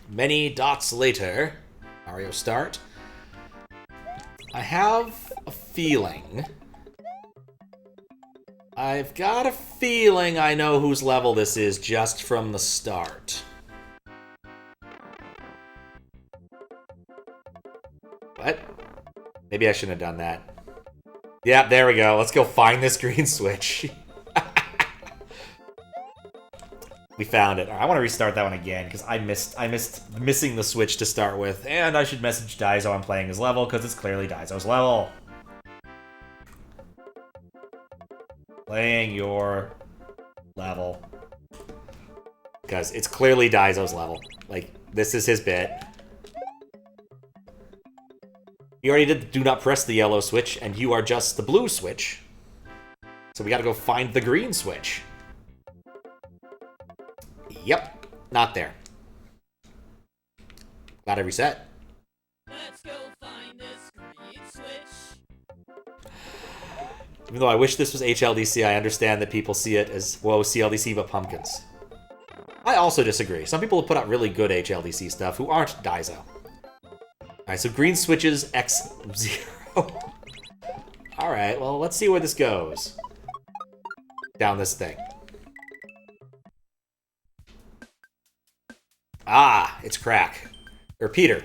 Many dots later. Mario start. I have a feeling. I've got a feeling I know whose level this is just from the start. What? Maybe I shouldn't have done that. Yeah, there we go. Let's go find this green switch. We found it. Right, I want to restart that one again because I missed missing the switch to start with, and I should message Daizo I'm playing his level because it's clearly Daizo's level. Playing your level. Because it's clearly Daizo's level. Like, this is his bit. You already did the do not press the yellow switch, and you are just the blue switch. So we gotta go find the green switch. Yep, not there. Glad I reset. Let's go find this green switch. Even though I wish this was HLDC, I understand that people see it as, whoa, CLDC but pumpkins. I also disagree. Some people have put out really good HLDC stuff who aren't Daizo. Alright, so green switches X0. Alright, well, let's see where this goes. Down this thing. Ah, it's Crack. Or Peter.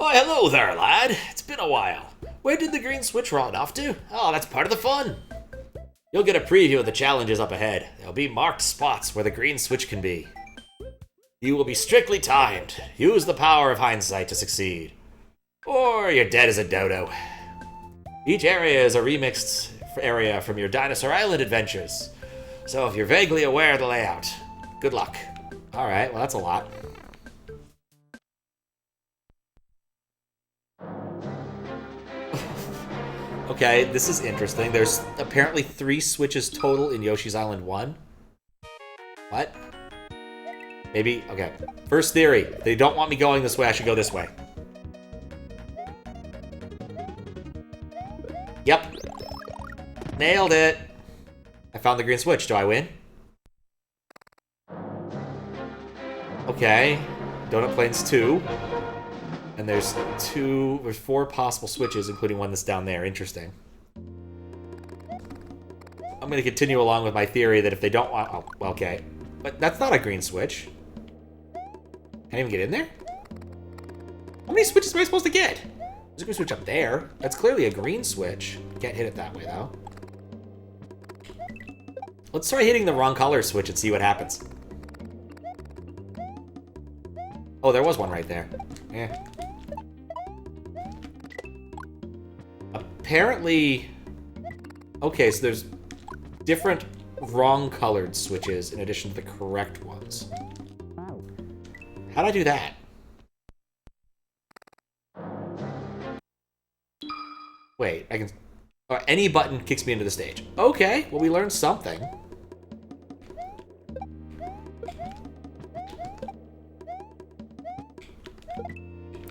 Oh, hello there, lad. It's been a while. Where did the green switch run off to? Oh, that's part of the fun. You'll get a preview of the challenges up ahead. There'll be marked spots where the green switch can be. You will be strictly timed. Use the power of hindsight to succeed. Or you're dead as a dodo. Each area is a remixed area from your Dinosaur Island adventures. So if you're vaguely aware of the layout, good luck. Alright, well that's a lot. Okay, this is interesting. There's apparently 3 switches total in Yoshi's Island 1. What? Maybe, okay. First theory, they don't want me going this way, I should go this way. Yep. Nailed it. I found the green switch. Do I win? Okay. Donut Plains 2. And there's 4 possible switches, including one that's down there. Interesting. I'm going to continue along with my theory that if they don't want... Oh, okay. But that's not a green switch. Can't even get in there? How many switches am I supposed to get? There's a green switch up there. That's clearly a green switch. Can't hit it that way, though. Let's try hitting the wrong color switch and see what happens. Oh, there was one right there. Yeah. Apparently... Okay, so there's different wrong-colored switches in addition to the correct ones. How'd I do that? Wait, I can... any button kicks me into the stage. Okay, well we learned something.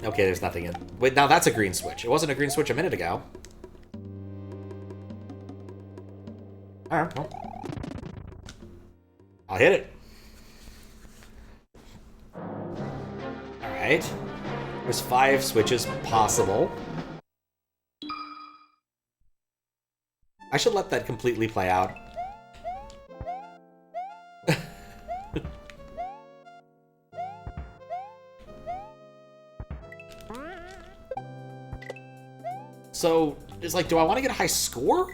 Okay, there's nothing in... Wait, now that's a green switch. It wasn't a green switch a minute ago. Alright, well. I'll hit it. Alright. There's 5 switches possible. I should let that completely play out. So, it's like, do I want to get a high score?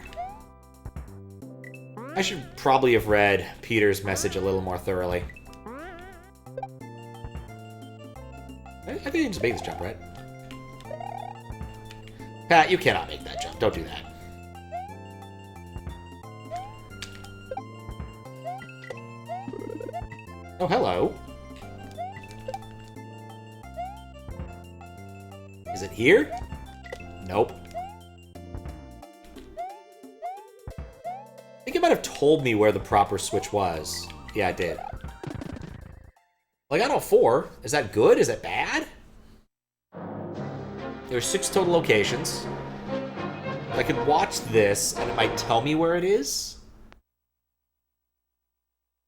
I should probably have read Peter's message a little more thoroughly. I think you can just make this jump, right? Pat, you cannot make that jump. Don't do that. Oh, hello. Is it here? Nope. I think it might have told me where the proper switch was. Yeah, it did. Well, I got all 4. Is that good? Is that bad? There's 6 total locations. I could watch this, and it might tell me where it is.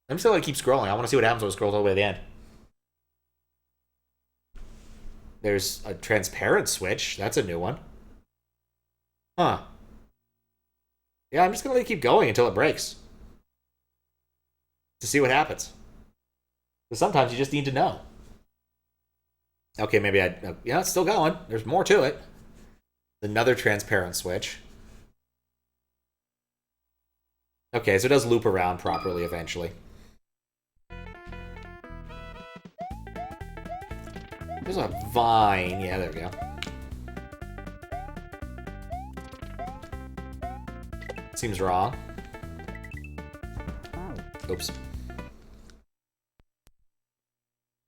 I'm just gonna keep scrolling. I want to see what happens when it scrolls all the way to the end. there's a transparent switch. That's a new one. Huh. Yeah, I'm just gonna let it keep going until it breaks. To see what happens. Because sometimes you just need to know. Okay, maybe yeah, it's still going. There's more to it. Another transparent switch. Okay, so it does loop around properly eventually. There's a vine. Yeah, there we go. Seems wrong. Oops.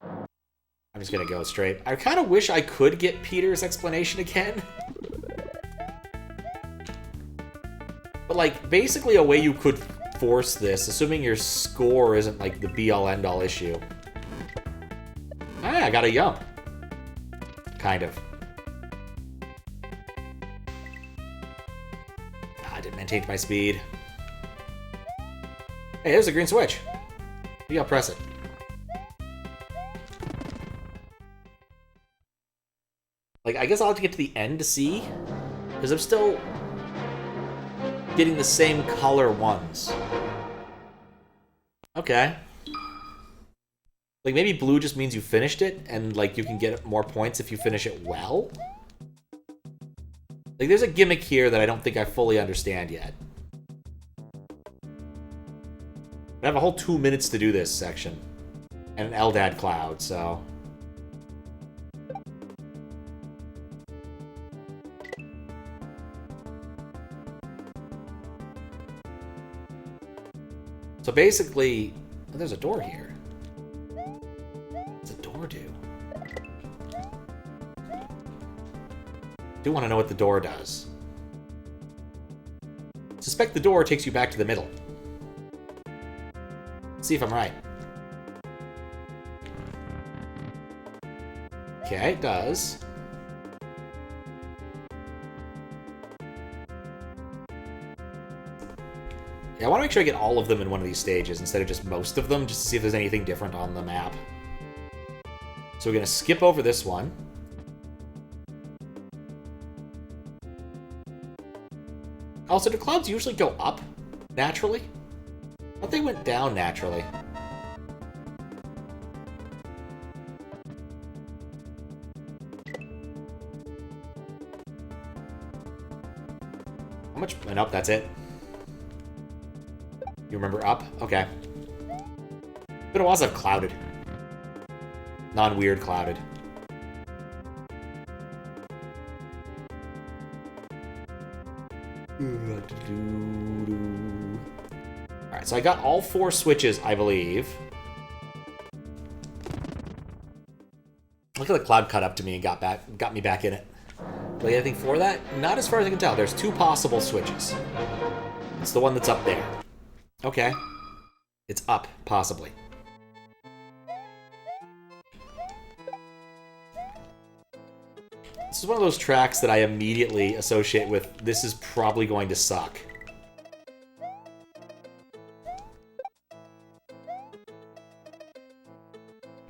I'm just gonna go straight. I kind of wish I could get Peter's explanation again. But, like, basically a way you could force this, assuming your score isn't, like, the be-all, end-all issue. Ah, I got a jump. Kind of. I didn't maintain my speed. Hey, there's a green switch. Maybe I'll press it. Like, I guess I'll have to get to the end to see. Because I'm still getting the same color ones. Okay. Like, maybe blue just means you finished it, and, like, you can get more points if you finish it well? Like, there's a gimmick here that I don't think I fully understand yet. I have a whole 2 minutes to do this section. And an Eldad cloud, so... So basically... Oh, there's a door here. What's a door do? Do want to know what the door does. Suspect the door takes you back to the middle. Let's see if I'm right. Okay, it does. Yeah, I want to make sure I get all of them in one of these stages instead of just most of them, just to see if there's anything different on the map. So we're going to skip over this one. Also, do clouds usually go up naturally? I thought they went down naturally. How much? Nope, that's it. You remember up? Okay. But it was clouded. Non-weird clouded. Alright, so I got all 4 switches, I believe. Look at the cloud cut up to me and got me back in it. Do I get anything for that? Not as far as I can tell. There's 2 possible switches. It's the one that's up there. Okay. It's up, possibly. This is one of those tracks that I immediately associate with, this is probably going to suck.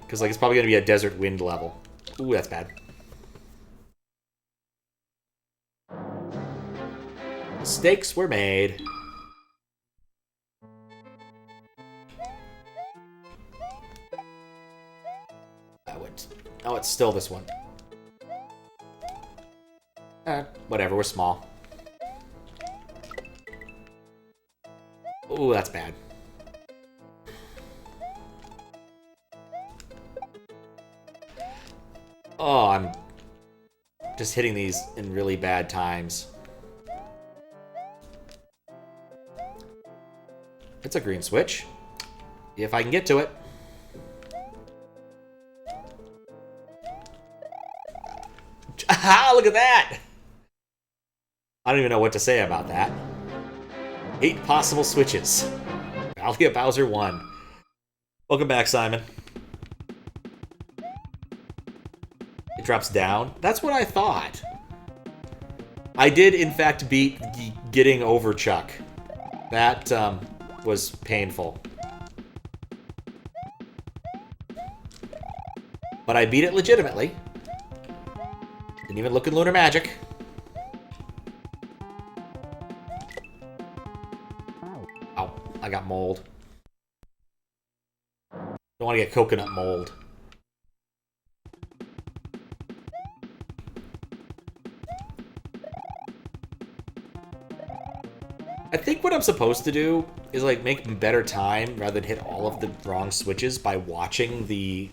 Because, like, it's probably going to be a desert wind level. Ooh, that's bad. Mistakes were made. Oh, it's still this one. Whatever, we're small. Ooh, that's bad. Oh, I'm just hitting these in really bad times. It's a green switch. If I can get to it. Ah, look at that! I don't even know what to say about that. 8 possible switches. Valley of Bowser 1. Welcome back, Simon. It drops down. That's what I thought. I did, in fact, beat getting over Chuck. That was painful. But I beat it legitimately. Didn't even look in Lunar Magic. Ow, I got mold. Don't want to get coconut mold. I think what I'm supposed to do is like make better time rather than hit all of the wrong switches by watching the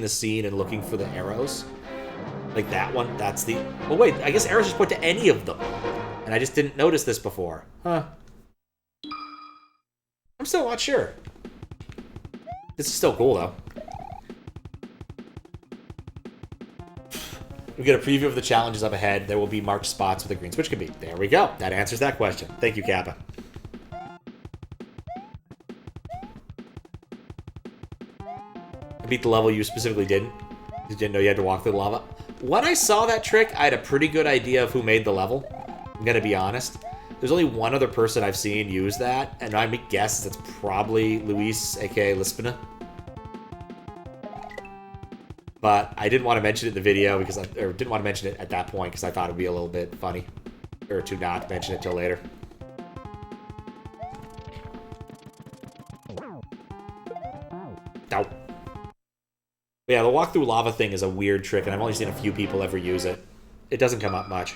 scene and looking for the arrows. Like that one, that's the... Oh wait, I guess arrows just point to any of them. And I just didn't notice this before. Huh. I'm still not sure. This is still cool though. We get a preview of the challenges up ahead. There will be marked spots where the green switch can be. There we go. That answers that question. Thank you, Kappa. I beat the level you specifically didn't. You didn't know you had to walk through the lava. When I saw that trick, I had a pretty good idea of who made the level. I'm gonna be honest. There's only one other person I've seen use that, and I guess that's probably Luis, aka Lispina. But I didn't want to mention it in the video because or didn't want to mention it at that point because I thought it'd be a little bit funny, or to not mention it till later. Ow. Yeah, the walk through lava thing is a weird trick, and I've only seen a few people ever use it. It doesn't come up much.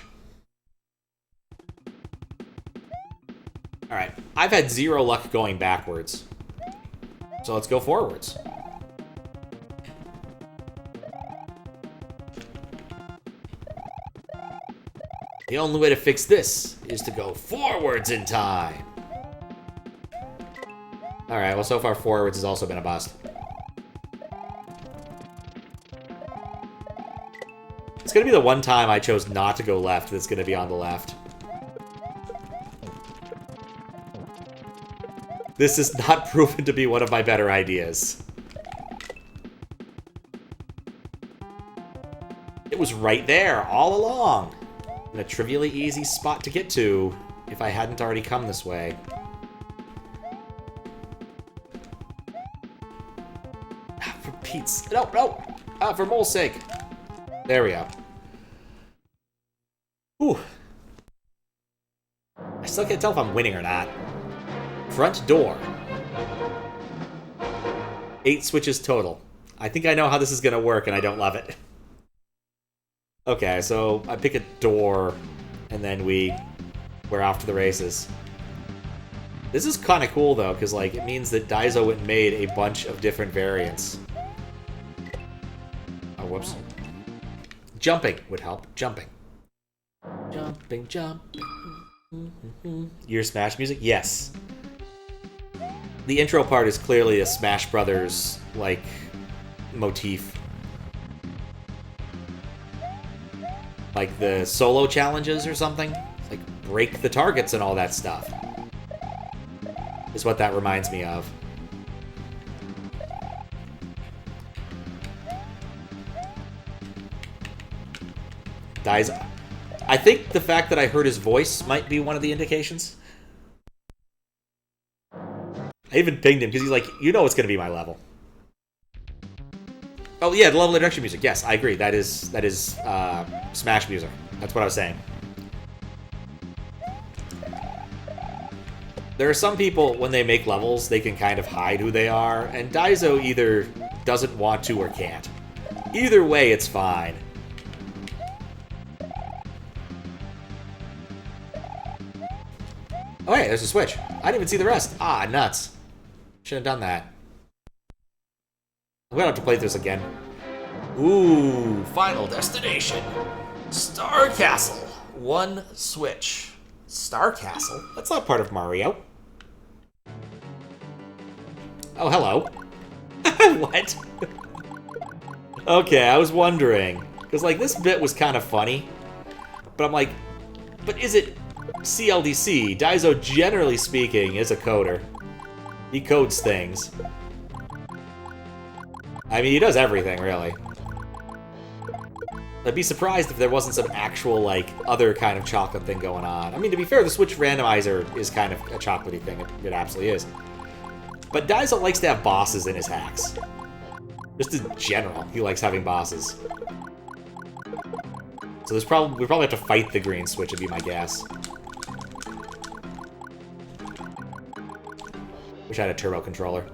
Alright, I've had zero luck going backwards. So let's go forwards. The only way to fix this is to go forwards in time. Alright, well so far forwards has also been a bust. It's gonna be the one time I chose not to go left that's gonna be on the left. This is not proven to be one of my better ideas. It was right there, all along. And a trivially easy spot to get to if I hadn't already come this way. For Pete's... No! For Mole's sake. There we go. Ooh. I still can't tell if I'm winning or not. Front door. 8 switches total. I think I know how this is gonna work, and I don't love it. Okay, so I pick a door, and then we're off to the races. This is kind of cool, though, because like it means that Daizo went and made a bunch of different variants. Oh, whoops. Jumping would help. Jumping. Jumping. Your Smash music? Yes. The intro part is clearly a Smash Brothers, like, motif. Like the solo challenges or something. Like, break the targets and all that stuff. Is what that reminds me of. Daizo. I think the fact that I heard his voice might be one of the indications. I even pinged him because he's like, you know it's going to be my level. Oh yeah, the level introduction music. Yes, I agree. That is Smash music. That's what I was saying. There are some people, when they make levels, they can kind of hide who they are, and Daizo either doesn't want to or can't. Either way, it's fine. Oh hey, there's a switch. I didn't even see the rest. Ah, nuts. Should have done that. I'm gonna have to play this again. Ooh, final destination. Star Castle. 1 switch. Star Castle? That's not part of Mario. Oh, hello. What? Okay, I was wondering. Because, like, this bit was kind of funny. But I'm like, but is it CLDC? Daizo, generally speaking, is a coder. He codes things. I mean, he does everything, really. I'd be surprised if there wasn't some actual, like, other kind of chocolate thing going on. I mean, to be fair, the Switch randomizer is kind of a chocolatey thing. It absolutely is. But Daizo likes to have bosses in his hacks. Just in general, he likes having bosses. So we probably have to fight the green switch, would be my guess. Wish I had a turbo controller.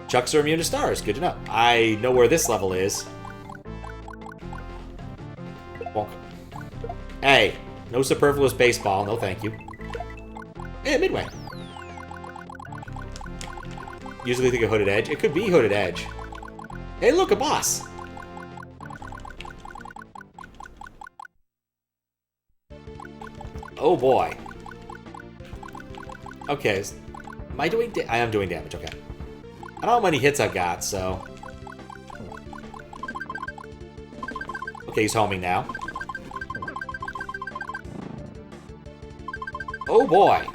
Chucks are immune to stars. Good to know. I know where this level is. Bonk. Hey, no superfluous baseball. No thank you. Hey, midway. Usually think of Hooded Edge. It could be Hooded Edge. Hey, look, a boss. Oh boy. Okay. Am I doing I am doing damage, okay. I don't know how many hits I've got, so... Okay, he's homing now. Oh boy.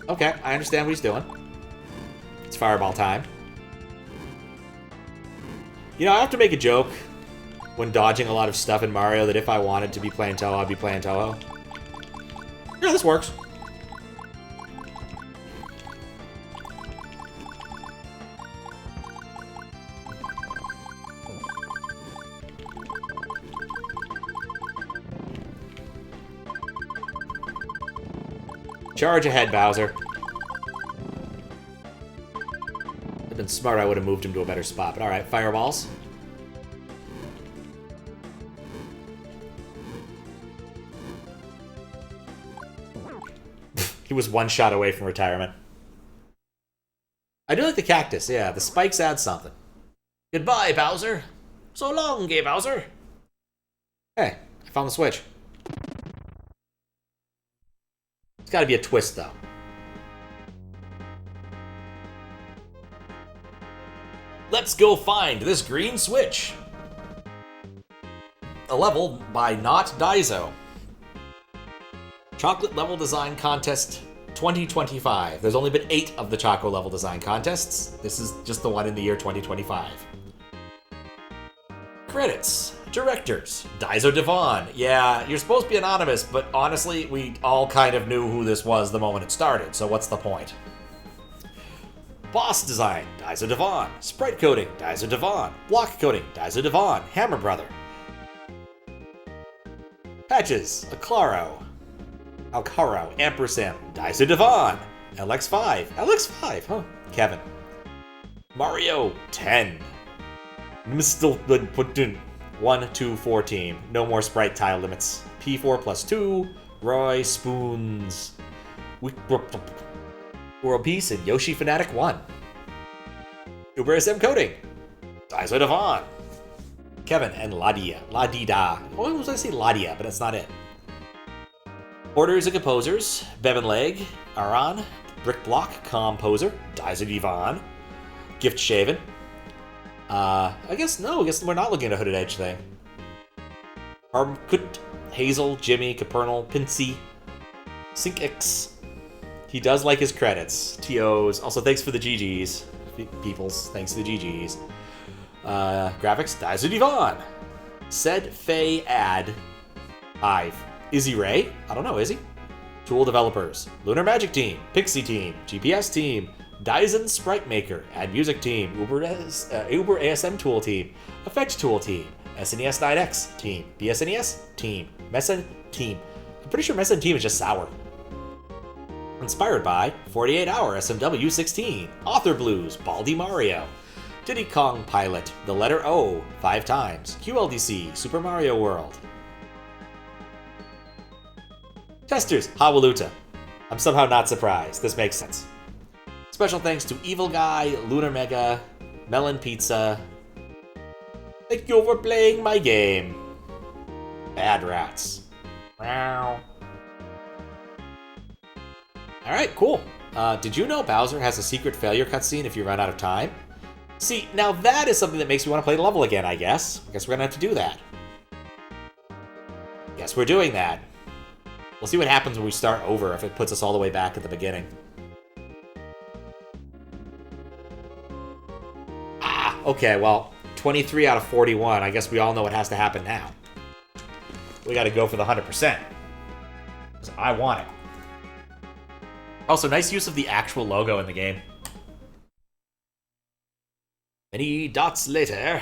Okay, I understand what he's doing. It's fireball time. You know, I have to make a joke when dodging a lot of stuff in Mario that if I wanted to be playing Toho, I'd be playing Toho. Yeah, this works. Charge ahead, Bowser. I've been smart, I would have moved him to a better spot, but alright, fireballs. He was one shot away from retirement. I do like the cactus, yeah, the spikes add something. Goodbye, Bowser. So long, gay Bowser. Hey, I found the switch. It's gotta be a twist, though. Let's go find this green switch. A level by Not Daizo. Chocolate Level Design Contest 2025. There's only been 8 of the Choco Level Design Contests. This is just the one in the year 2025. Credits. Directors. DaizoDeeVon. Yeah, you're supposed to be anonymous, but honestly, we all kind of knew who this was the moment it started, so what's the point? Boss design. DaizoDeeVon. Sprite coding. DaizoDeeVon. Block coding. DaizoDeeVon. Hammer Brother. Patches. Alcaro, ampersand, DaizoDeeVon, LX5, LX5, huh? Kevin. Mario 10. Mr. 1, 2, 4 team. No more sprite tile limits. P4 plus 2. Roy Spoons. World Peace and Yoshi Fanatic 1. Uber SM coding. DaizoDeeVon. Kevin and Ladida. Oh, I was going to say Ladia, but that's not it. Orders and composers, Bevan Leg, Aran, Brick Block, Composer, DaizoDeeVon, Gift Shaven. I guess we're not looking at a Hooded Edge thing. Armkut, Hazel, Jimmy, Capernal, Pincy, SyncX. He does like his credits. TOs. Also, thanks for the GGs. Peoples, thanks to the GGs. Graphics, DaizoDeeVon. Said Faye Ad. Hive. Izzy Ray? I don't know, is he? Tool developers. Lunar Magic Team. Pixie Team. GPS Team. Dyson Sprite Maker. Add Music Team. Uber ASM Tool Team. Effect Tool Team. SNES 9X Team. BSNES Team. Messen Team. I'm pretty sure Messen Team is just sour. Inspired by 48 Hour SMW 16. Author Blues. Baldy Mario. Diddy Kong Pilot. The letter O. 5 times. QLDC. Super Mario World. Testers, Hawaluta. I'm somehow not surprised. This makes sense. Special thanks to Evil Guy, Lunar Mega, Melon Pizza. Thank you for playing my game. Bad Rats. Meow. Alright, cool. Did you know Bowser has a secret failure cutscene if you run out of time? See, now that is something that makes me want to play the level again, I guess. I guess we're gonna have to do that. Guess we're doing that. We'll see what happens when we start over, if it puts us all the way back at the beginning. Ah, okay, well, 23 out of 41. I guess we all know what has to happen now. We gotta go for the 100%. Because I want it. Also, nice use of the actual logo in the game. Many dots later.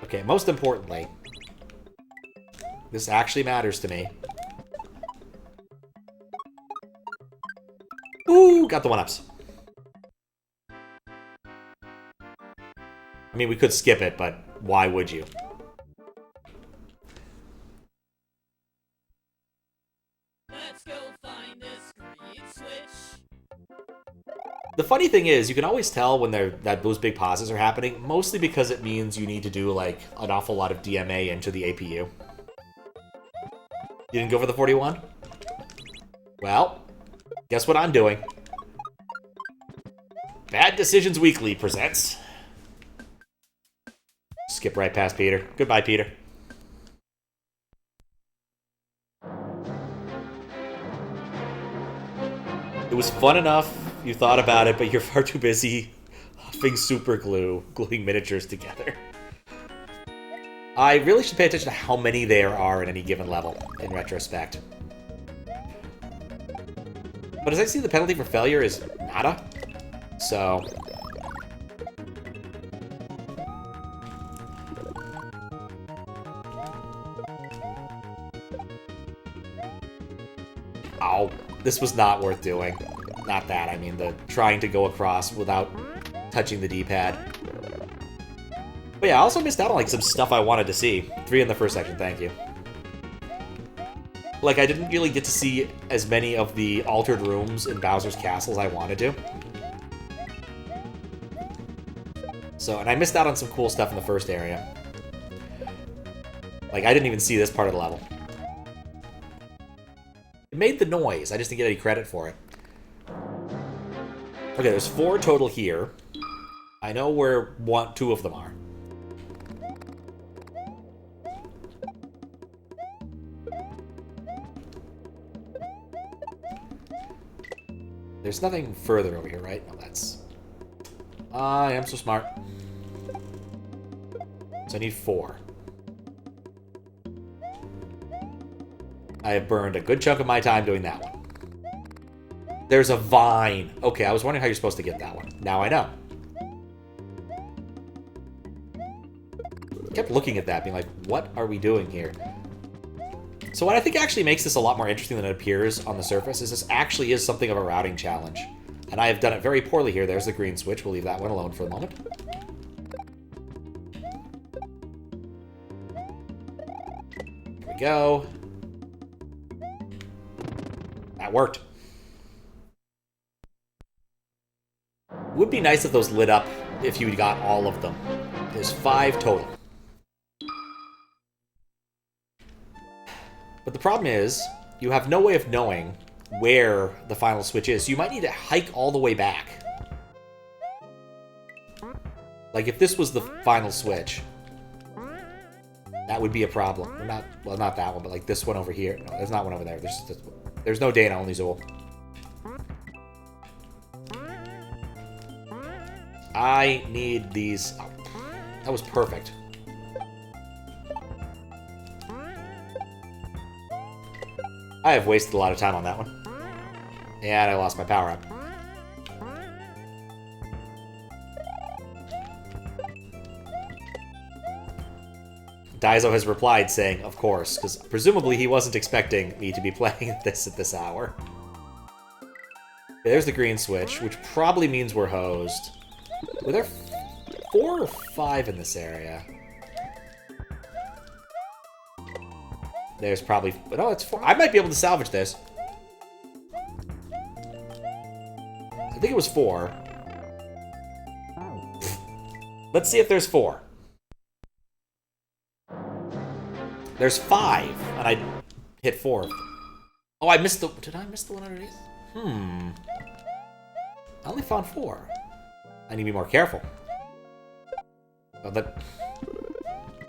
Okay, most importantly, this actually matters to me. Ooh, got the 1-ups. I mean, we could skip it, but why would you? Let's go find this green switch. The funny thing is, you can always tell when those big pauses are happening, mostly because it means you need to do, like, an awful lot of DMA into the APU. You didn't go for the 41? Well, guess what I'm doing? Bad Decisions Weekly presents... Skip right past Peter. Goodbye, Peter. It was fun enough, you thought about it, but you're far too busy huffing super glue, gluing miniatures together. I really should pay attention to how many there are in any given level, in retrospect. But as I see, the penalty for failure is nada, so... Oh, this was not worth doing. Not that, I mean, the trying to go across without touching the D-pad. But yeah, I also missed out on, like, some stuff I wanted to see. 3 in the first section, thank you. Like, I didn't really get to see as many of the altered rooms in Bowser's Castle as I wanted to. So, and I missed out on some cool stuff in the first area. Like, I didn't even see this part of the level. It made the noise, I just didn't get any credit for it. Okay, there's 4 total here. I know where 2 of them are. There's nothing further over here, right? No, that's... I am so smart. So I need 4. I have burned a good chunk of my time doing that one. There's a vine. Okay, I was wondering how you're supposed to get that one. Now I know. I kept looking at that, being like, what are we doing here? So what I think actually makes this a lot more interesting than it appears on the surface is this actually is something of a routing challenge. And I have done it very poorly here. There's the green switch. We'll leave that one alone for the moment. Here we go. That worked. It would be nice if those lit up if you got all of them. There's 5 total. But the problem is, you have no way of knowing where the final switch is. So you might need to hike all the way back. Like, if this was the final switch, that would be a problem. Or not, well, not that one, but like this one over here. No, there's not one over there. There's no Dana, only Zool. I need these. Oh, that was perfect. I have wasted a lot of time on that one. And I lost my power-up. Daizo has replied saying, of course, because presumably he wasn't expecting me to be playing this at this hour. Okay, there's the green switch, which probably means we're hosed. Were there 4 or 5 in this area? There's probably... No, it's 4. I might be able to salvage this. I think it was 4. Let's see if there's 4. There's 5, and I hit 4. Oh, I missed the... Did I miss the one underneath? I only found 4. I need to be more careful. Oh, that...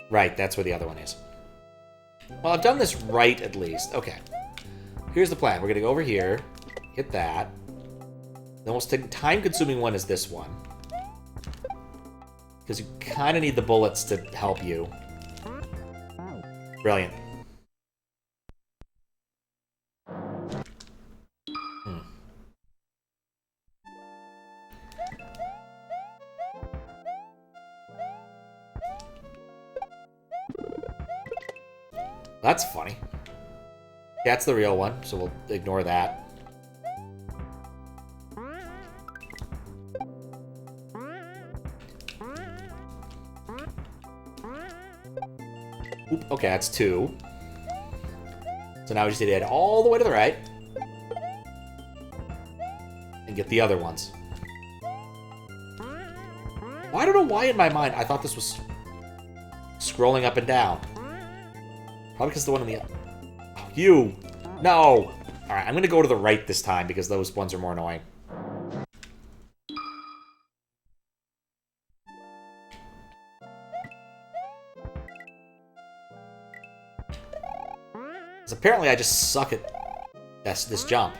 Right, that's where the other one is. Well, I've done this right, at least. Okay. Here's the plan. We're going to go over here, hit that. The most time-consuming one is this one. Because you kind of need the bullets to help you. Brilliant. That's funny. That's the real one, so we'll ignore that. Oop, okay, that's 2. So now we just need to head all the way to the right. And get the other ones. Well, I don't know why in my mind I thought this was scrolling up and down. Probably because the one on the... Oh, you! No! Alright, I'm gonna go to the right this time because those ones are more annoying. Because apparently I just suck at this jump.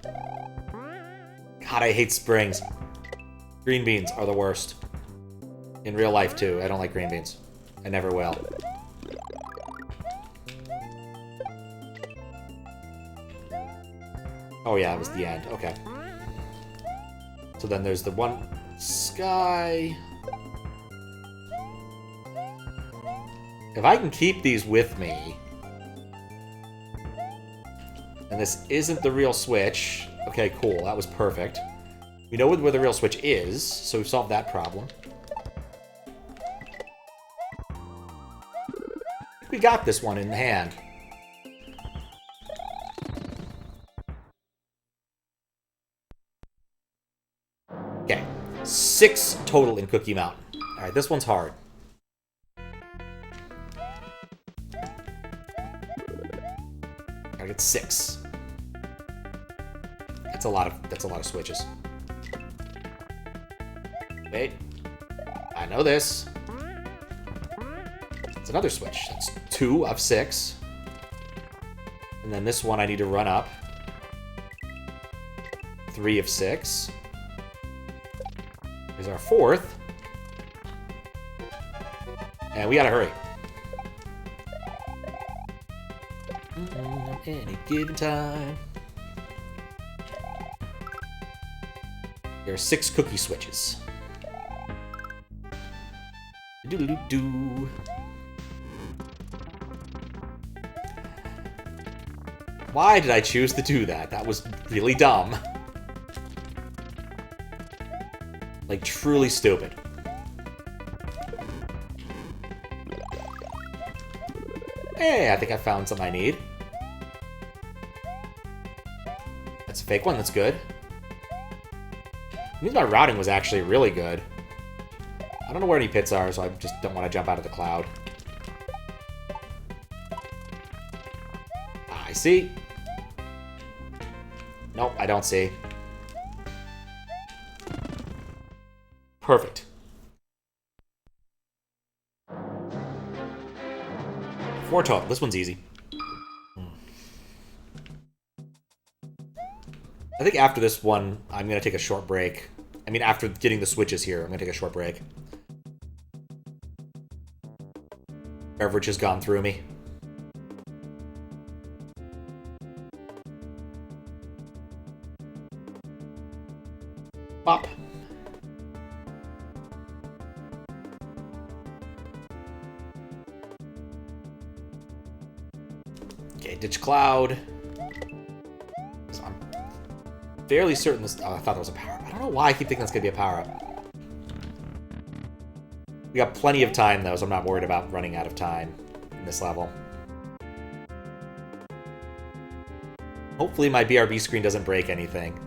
God, I hate springs. Green beans are the worst. In real life, too. I don't like green beans. I never will. Oh yeah, it was the end. Okay. So then there's the one sky. If I can keep these with me, and this isn't the real switch. Okay, cool. That was perfect. We know where the real switch is, so we've solved that problem. We got this one in hand. Okay. 6 total in Cookie Mountain. Alright, this one's hard. Gotta get 6. That's a lot of switches. Wait. I know this. It's another switch. That's 2 of 6. And then this one I need to run up. 3 of 6. Here's our 4th. And we gotta hurry. Any given time. There are 6 cookie switches. Doodle-doo-doo. Why did I choose to do that? That was really dumb. Like, truly stupid. Hey, I think I found something I need. That's a fake one, that's good. It means my routing was actually really good. I don't know where any pits are, so I just don't want to jump out of the cloud. I see. Nope, I don't see. Perfect. 4 total. This one's easy. I think after this one, I'm going to take a short break. I mean, after getting the switches here, I'm going to take a short break. Beverage has gone through me. Pop. Okay, ditch cloud. I'm fairly certain this... Oh, I thought that was a power-up. I don't know why I keep thinking that's going to be a power-up. We got plenty of time, though, so I'm not worried about running out of time in this level. Hopefully my BRB screen doesn't break anything.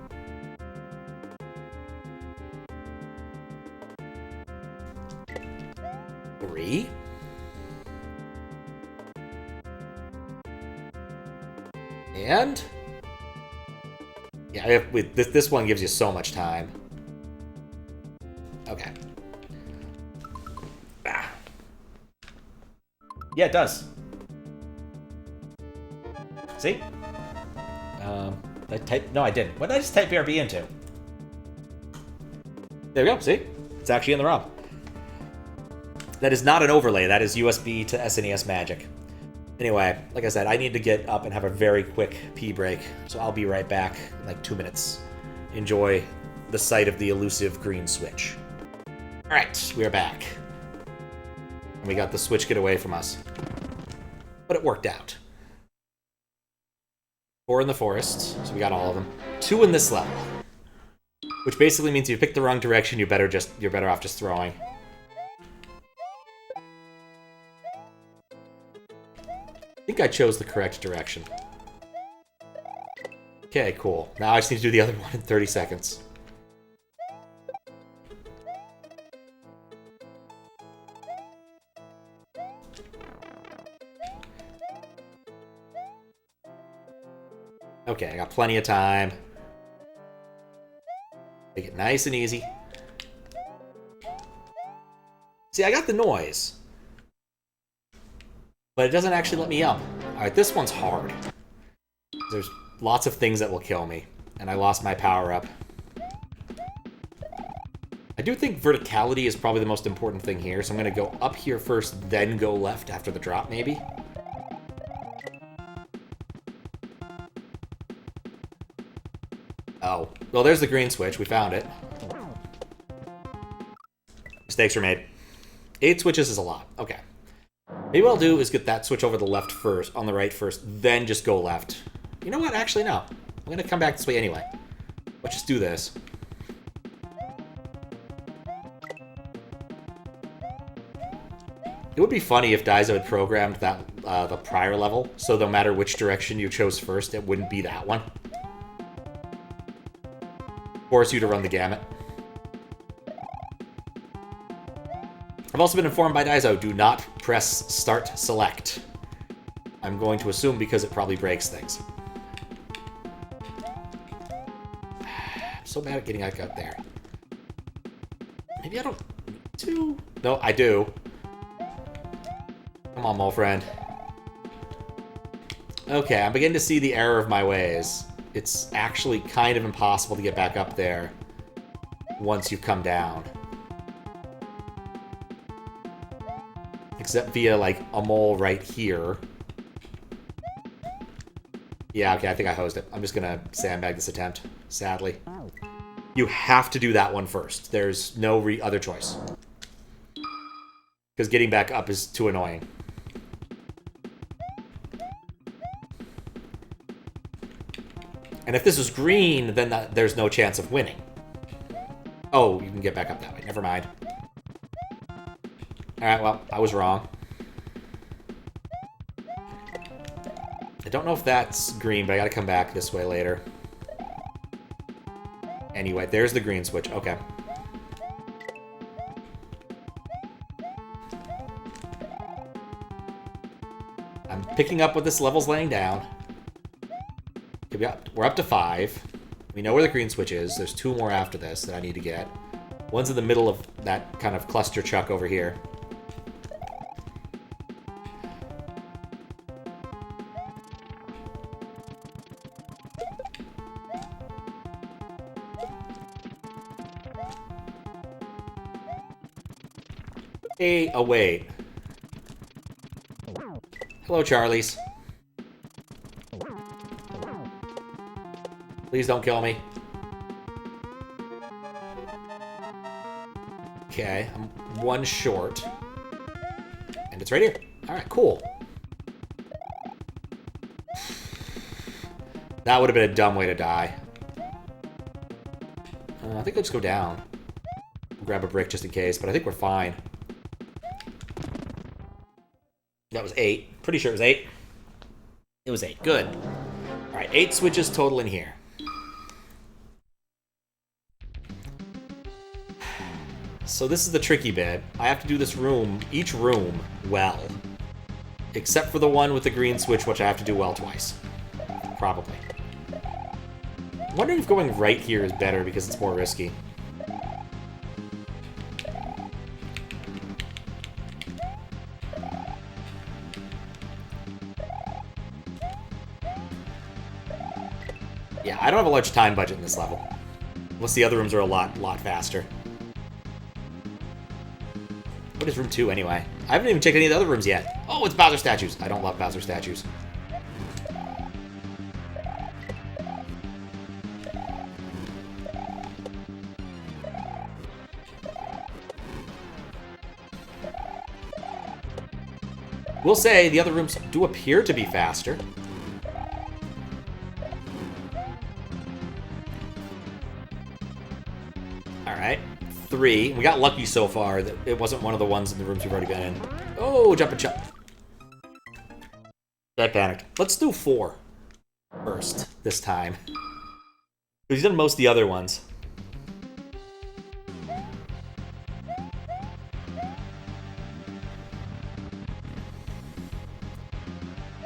Three. And... yeah, this one gives you so much time. Okay. Ah. Yeah, it does. See? No, I didn't. What did I just type BRB into? There we go, see? It's actually in the ROM. That is not an overlay, that is USB to SNES magic. Anyway, like I said, I need to get up and have a very quick pee break, so I'll be right back in like 2 minutes. Enjoy the sight of the elusive green switch. Alright, we're back. And we got the switch get away from us. but it worked out. 4 in the forest, so we got all of them. 2 in this level, which basically means if you pick the wrong direction, you're better off just throwing. I think I chose the correct direction. Okay, cool. Now I just need to do the other one in 30 seconds. Okay, I got plenty of time. Make it nice and easy. See, I got the noise, but it doesn't actually let me up. Alright, this one's hard. There's lots of things that will kill me, and I lost my power-up. I do think verticality is probably the most important thing here, so I'm going to go up here first, then go left after the drop, maybe? Oh. Well, there's the green switch. We found it. Mistakes were made. 8 switches is a lot. Okay. Maybe what I'll do is get that switch over the left first, on the right first, then just go left. You know what? Actually, no. I'm going to come back this way anyway. Let's just do this. It would be funny if Daizo had programmed that the prior level, so no matter which direction you chose first, it wouldn't be that one. Force you to run the gamut. I've also been informed by Daizo, do not press start select. I'm going to assume because it probably breaks things. I'm so mad at getting back out there. Maybe I don't need to. No, I do. Come on, mole friend. Okay, I'm beginning to see the error of my ways. It's actually kind of impossible to get back up there once you come down. Except via, like, a mole right here. Yeah, okay, I think I hosed it. I'm just gonna sandbag this attempt, sadly. You have to do that one first. There's no other choice. Because getting back up is too annoying. And if this is green, then there's no chance of winning. Oh, you can get back up that way. Never mind. Alright, well, I was wrong. I don't know if that's green, but I gotta come back this way later. Anyway, there's the green switch. Okay. I'm picking up what this level's laying down. We're up to 5. We know where the green switch is. There's 2 more after this that I need to get. One's in the middle of that kind of cluster chuck over here. Hey, oh wait. Hello, Charlies. Please don't kill me. Okay, I'm 1 short. And it's right here. Alright, cool. That would have been a dumb way to die. I think I'll just go down. Grab a brick just in case, but I think we're fine. That was 8. Pretty sure it was 8. It was 8. Good. Alright, 8 switches total in here. So this is the tricky bit. I have to do this room, each room, well. Except for the one with the green switch, which I have to do well twice. Probably. I'm wondering if going right here is better because it's more risky. Yeah, I don't have a large time budget in this level. Unless the other rooms are a lot faster. What is room 2 anyway? I haven't even checked any of the other rooms yet. Oh, it's Bowser statues. I don't love Bowser statues. We'll say the other rooms do appear to be faster. Alright. 3. We got lucky so far that it wasn't one of the ones in the rooms we've already been in. Oh, jump and jump. I panicked. Let's do 4 first this time. He's done most of the other ones.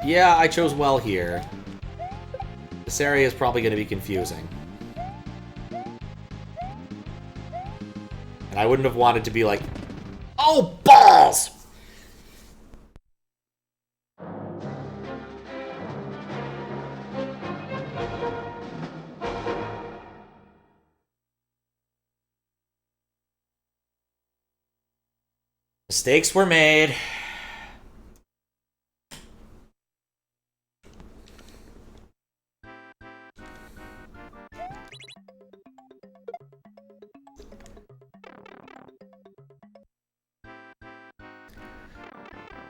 Yeah, I chose well here. This area is probably going to be confusing. And I wouldn't have wanted to be like, oh, balls! Mistakes were made.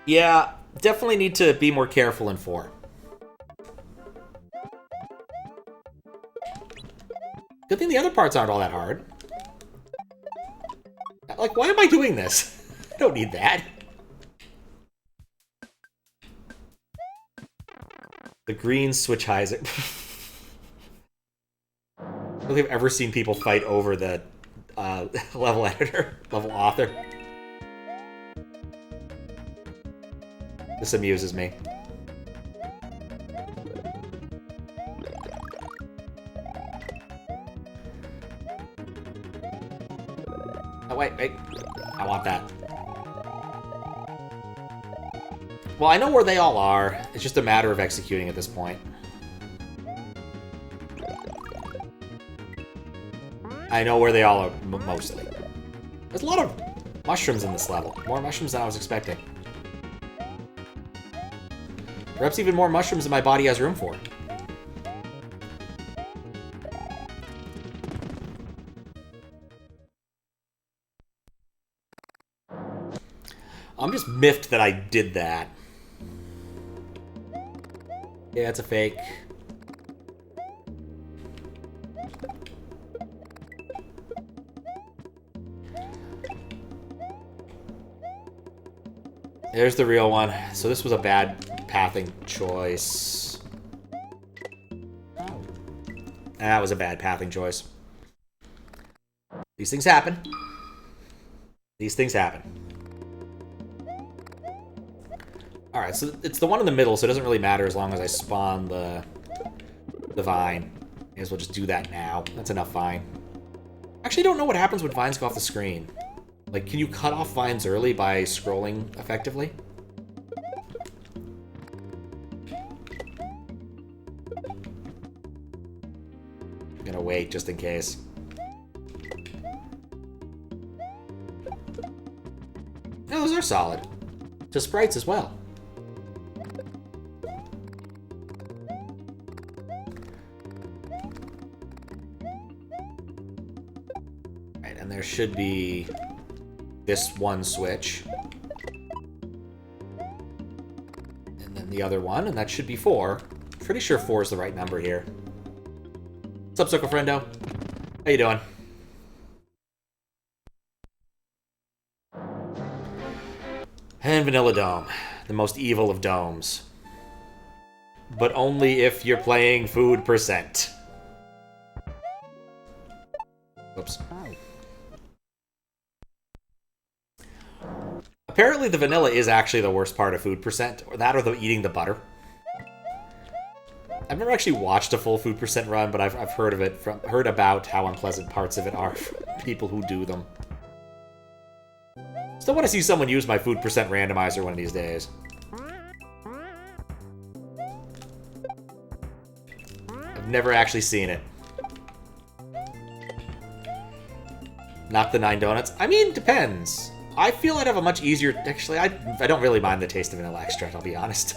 Yeah, definitely need to be more careful in 4. Good thing the other parts aren't all that hard. Like, why am I doing this? I don't need that. The green switch highs it. I don't think I've ever seen people fight over the level editor, level author. This amuses me. Oh, wait. I want that. Well, I know where they all are. It's just a matter of executing at this point. I know where they all are, mostly. There's a lot of mushrooms in this level. More mushrooms than I was expecting. Perhaps even more mushrooms than my body has room for. I'm just miffed that I did that. Yeah, it's a fake. There's the real one. So this was a bad pathing choice. That was a bad pathing choice. These things happen. These things happen. Alright, so it's the one in the middle, so it doesn't really matter as long as I spawn the vine. May as well just do that now. That's enough vine. Actually, I don't know what happens when vines go off the screen. Like, can you cut off vines early by scrolling effectively? I'm gonna wait just in case. No, those are solid. To sprites as well. Right, and there should be this one switch. And then the other one, and that should be 4. Pretty sure 4 is the right number here. What's up, Circle Friendo? How you doing? And Vanilla Dome, the most evil of domes. But only if you're playing food percent. Oops. Apparently the vanilla is actually the worst part of food percent, or that or the eating the butter. I've never actually watched a full food percent run, but I've heard of it heard about how unpleasant parts of it are for people who do them. Still want to see someone use my food percent randomizer one of these days. I've never actually seen it. Knock the 9 donuts? I mean, depends. I feel I'd have a much easier... Actually, I don't really mind the taste of vanilla extract, I'll be honest.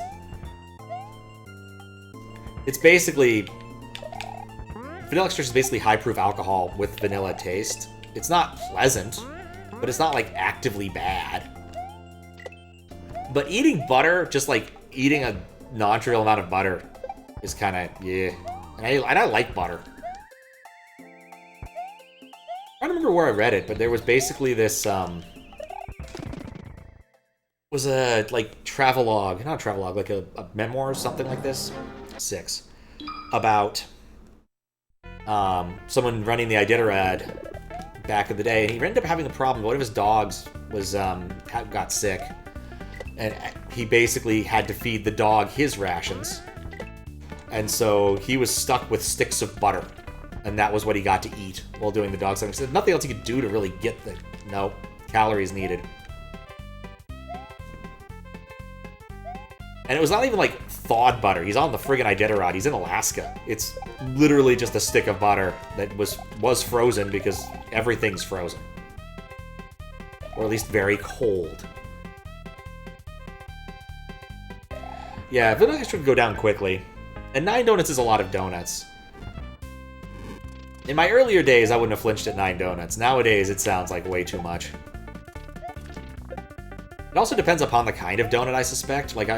It's basically... Vanilla extract is basically high-proof alcohol with vanilla taste. It's not pleasant, but it's not, like, actively bad. But eating butter, just like eating a non-trivial amount of butter, is kind of, yeah. And I like butter. I don't remember where I read it, but there was basically this, was a, like, travelogue, not a travelogue, like a memoir or something like this, 6, about someone running the Iditarod back in the day, and he ended up having the problem. One of his dogs was got sick, and he basically had to feed the dog his rations, and so he was stuck with sticks of butter, and that was what he got to eat while doing the dog stuff. So nothing else he could do to really get the calories needed. And it was not even like thawed butter. He's on the friggin' Iditarod. He's in Alaska. It's literally just a stick of butter that was frozen because everything's frozen. Or at least very cold. Yeah, vanilla should go down quickly. And 9 donuts is a lot of donuts. In my earlier days, I wouldn't have flinched at 9 donuts. Nowadays, it sounds like way too much. It also depends upon the kind of donut, I suspect. Like,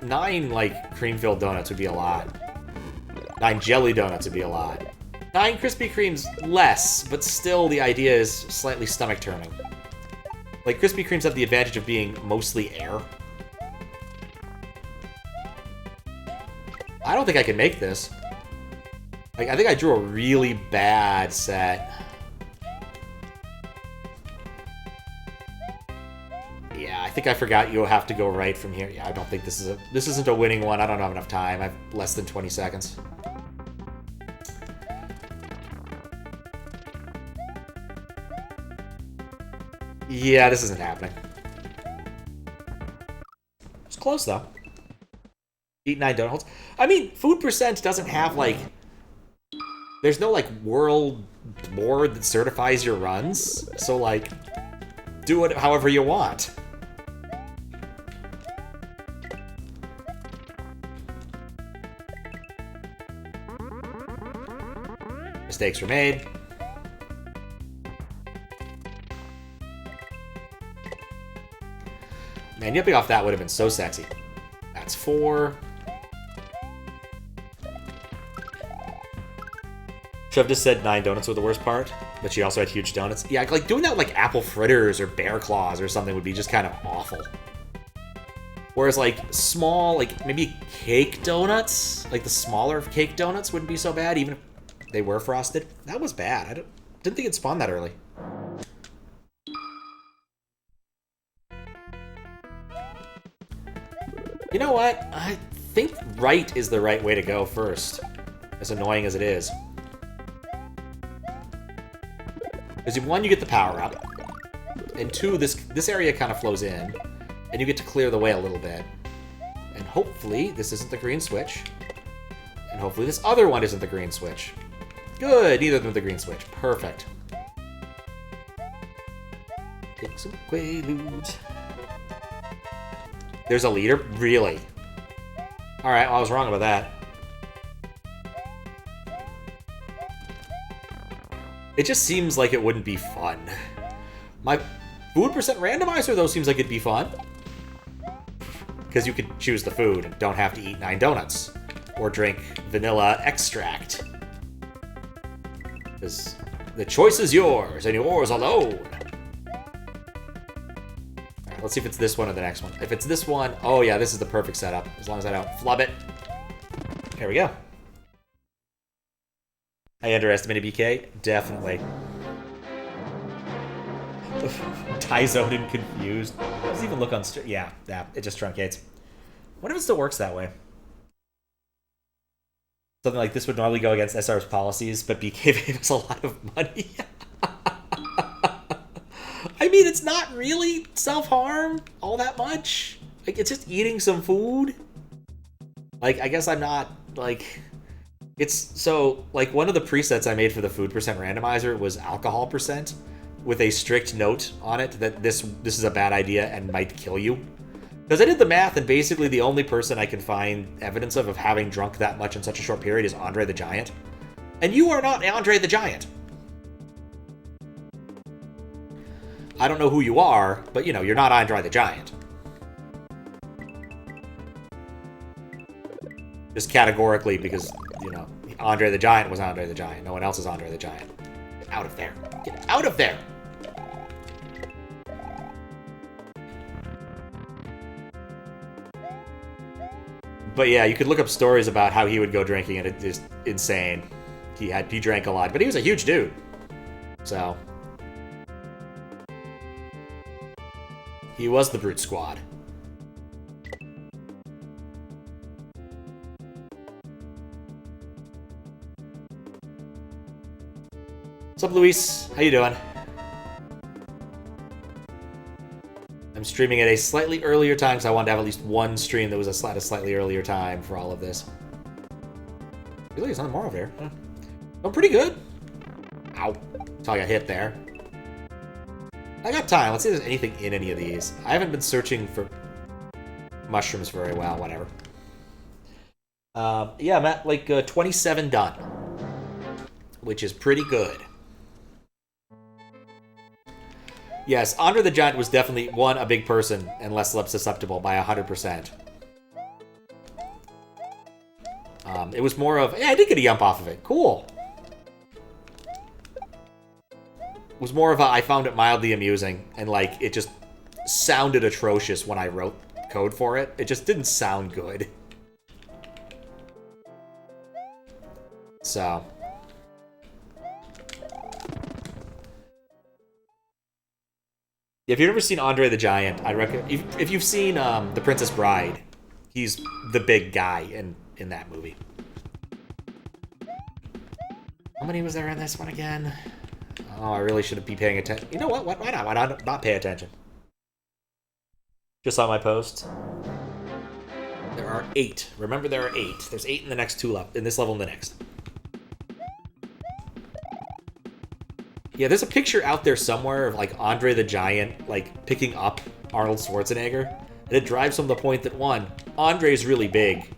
9, like, cream-filled donuts would be a lot. 9 jelly donuts would be a lot. 9 Krispy Kremes, less, but still the idea is slightly stomach-turning. Like, Krispy Kremes have the advantage of being mostly air. I don't think I can make this. Like, I think I drew a really bad set. Yeah, I think I forgot you'll have to go right from here. Yeah, I don't think this isn't a winning one. I don't have enough time. I have less than 20 seconds. Yeah, this isn't happening. It's close, though. Eat 9 donuts. I mean, Food Percent doesn't have, like... There's no, like, world board that certifies your runs. So, like, do it however you want. Mistakes were made. Man, yipping off that would have been so sexy. That's 4. Trev just said 9 donuts were the worst part, but she also had huge donuts. Yeah, like doing that with like apple fritters or bear claws or something would be just kind of awful. Whereas like small, like maybe cake donuts, like the smaller cake donuts wouldn't be so bad, even if they were frosted. That was bad. I didn't think it spawned that early. You know what? I think right is the right way to go first, as annoying as it is. Because 1, you get the power up, and 2, this area kind of flows in, and you get to clear the way a little bit. And hopefully this isn't the green switch, and hopefully this other one isn't the green switch. Good, neither of them are the green switch. Perfect. Take some Quaaludes. There's a leader? Really? Alright, well, I was wrong about that. It just seems like it wouldn't be fun. My Food Percent randomizer, though, seems like it'd be fun. Because you could choose the food and don't have to eat 9 donuts. Or drink vanilla extract. Because the choice is yours, and yours alone. Alright, let's see if it's this one or the next one. If it's this one, oh yeah, this is the perfect setup. As long as I don't flub it. Here we go. I underestimated BK? Definitely. DaizoDeeVon confused. Does it even look on... Yeah, it just truncates. What if it still works that way? Something like this would normally go against SR's policies, but BK gave us a lot of money. I mean, it's not really self-harm all that much. Like, it's just eating some food. Like, I guess I'm not, like... It's so like one of the presets I made for the Food Percent randomizer was alcohol percent with a strict note on it that this is a bad idea and might kill you. Because I did the math and basically the only person I can find evidence of having drunk that much in such a short period is Andre the Giant. And you are not Andre the Giant. I don't know who you are, but you know, you're not Andre the Giant. Just categorically because, you know, Andre the Giant was Andre the Giant. No one else is Andre the Giant. Get out of there. Get out of there! But yeah, you could look up stories about how he would go drinking, and it's just insane. He drank a lot, but he was a huge dude. So he was the Brute Squad. What's up, Luis? How you doing? I'm streaming at a slightly earlier time because I wanted to have at least one stream that was at a slightly earlier time for all of this. Really, there's nothing more over here. Huh. I'm pretty good. Ow. That's how I got hit there. I got time. Let's see if there's anything in any of these. I haven't been searching for mushrooms very well. Whatever. Yeah, I'm at like 27 done, which is pretty good. Yes, Andre the Giant was definitely, one, a big person, and less susceptible by 100%. It was more of, yeah, I did get a yump off of it. Cool. It was more of a, I found it mildly amusing, and, like, it just sounded atrocious when I wrote code for it. It just didn't sound good. So... if you've ever seen Andre the Giant, I'd recommend. If you've seen The Princess Bride, he's the big guy in that movie. How many was there in this one again? Oh, I really should be paying attention. You know what? Why not? Why not pay attention? Just saw my post. There are 8. Remember, there are 8. There's 8 in the next 2 levels. In this level and the next. Yeah, there's a picture out there somewhere of, like, Andre the Giant, like, picking up Arnold Schwarzenegger. And it drives home the point that, 1, Andre's really big.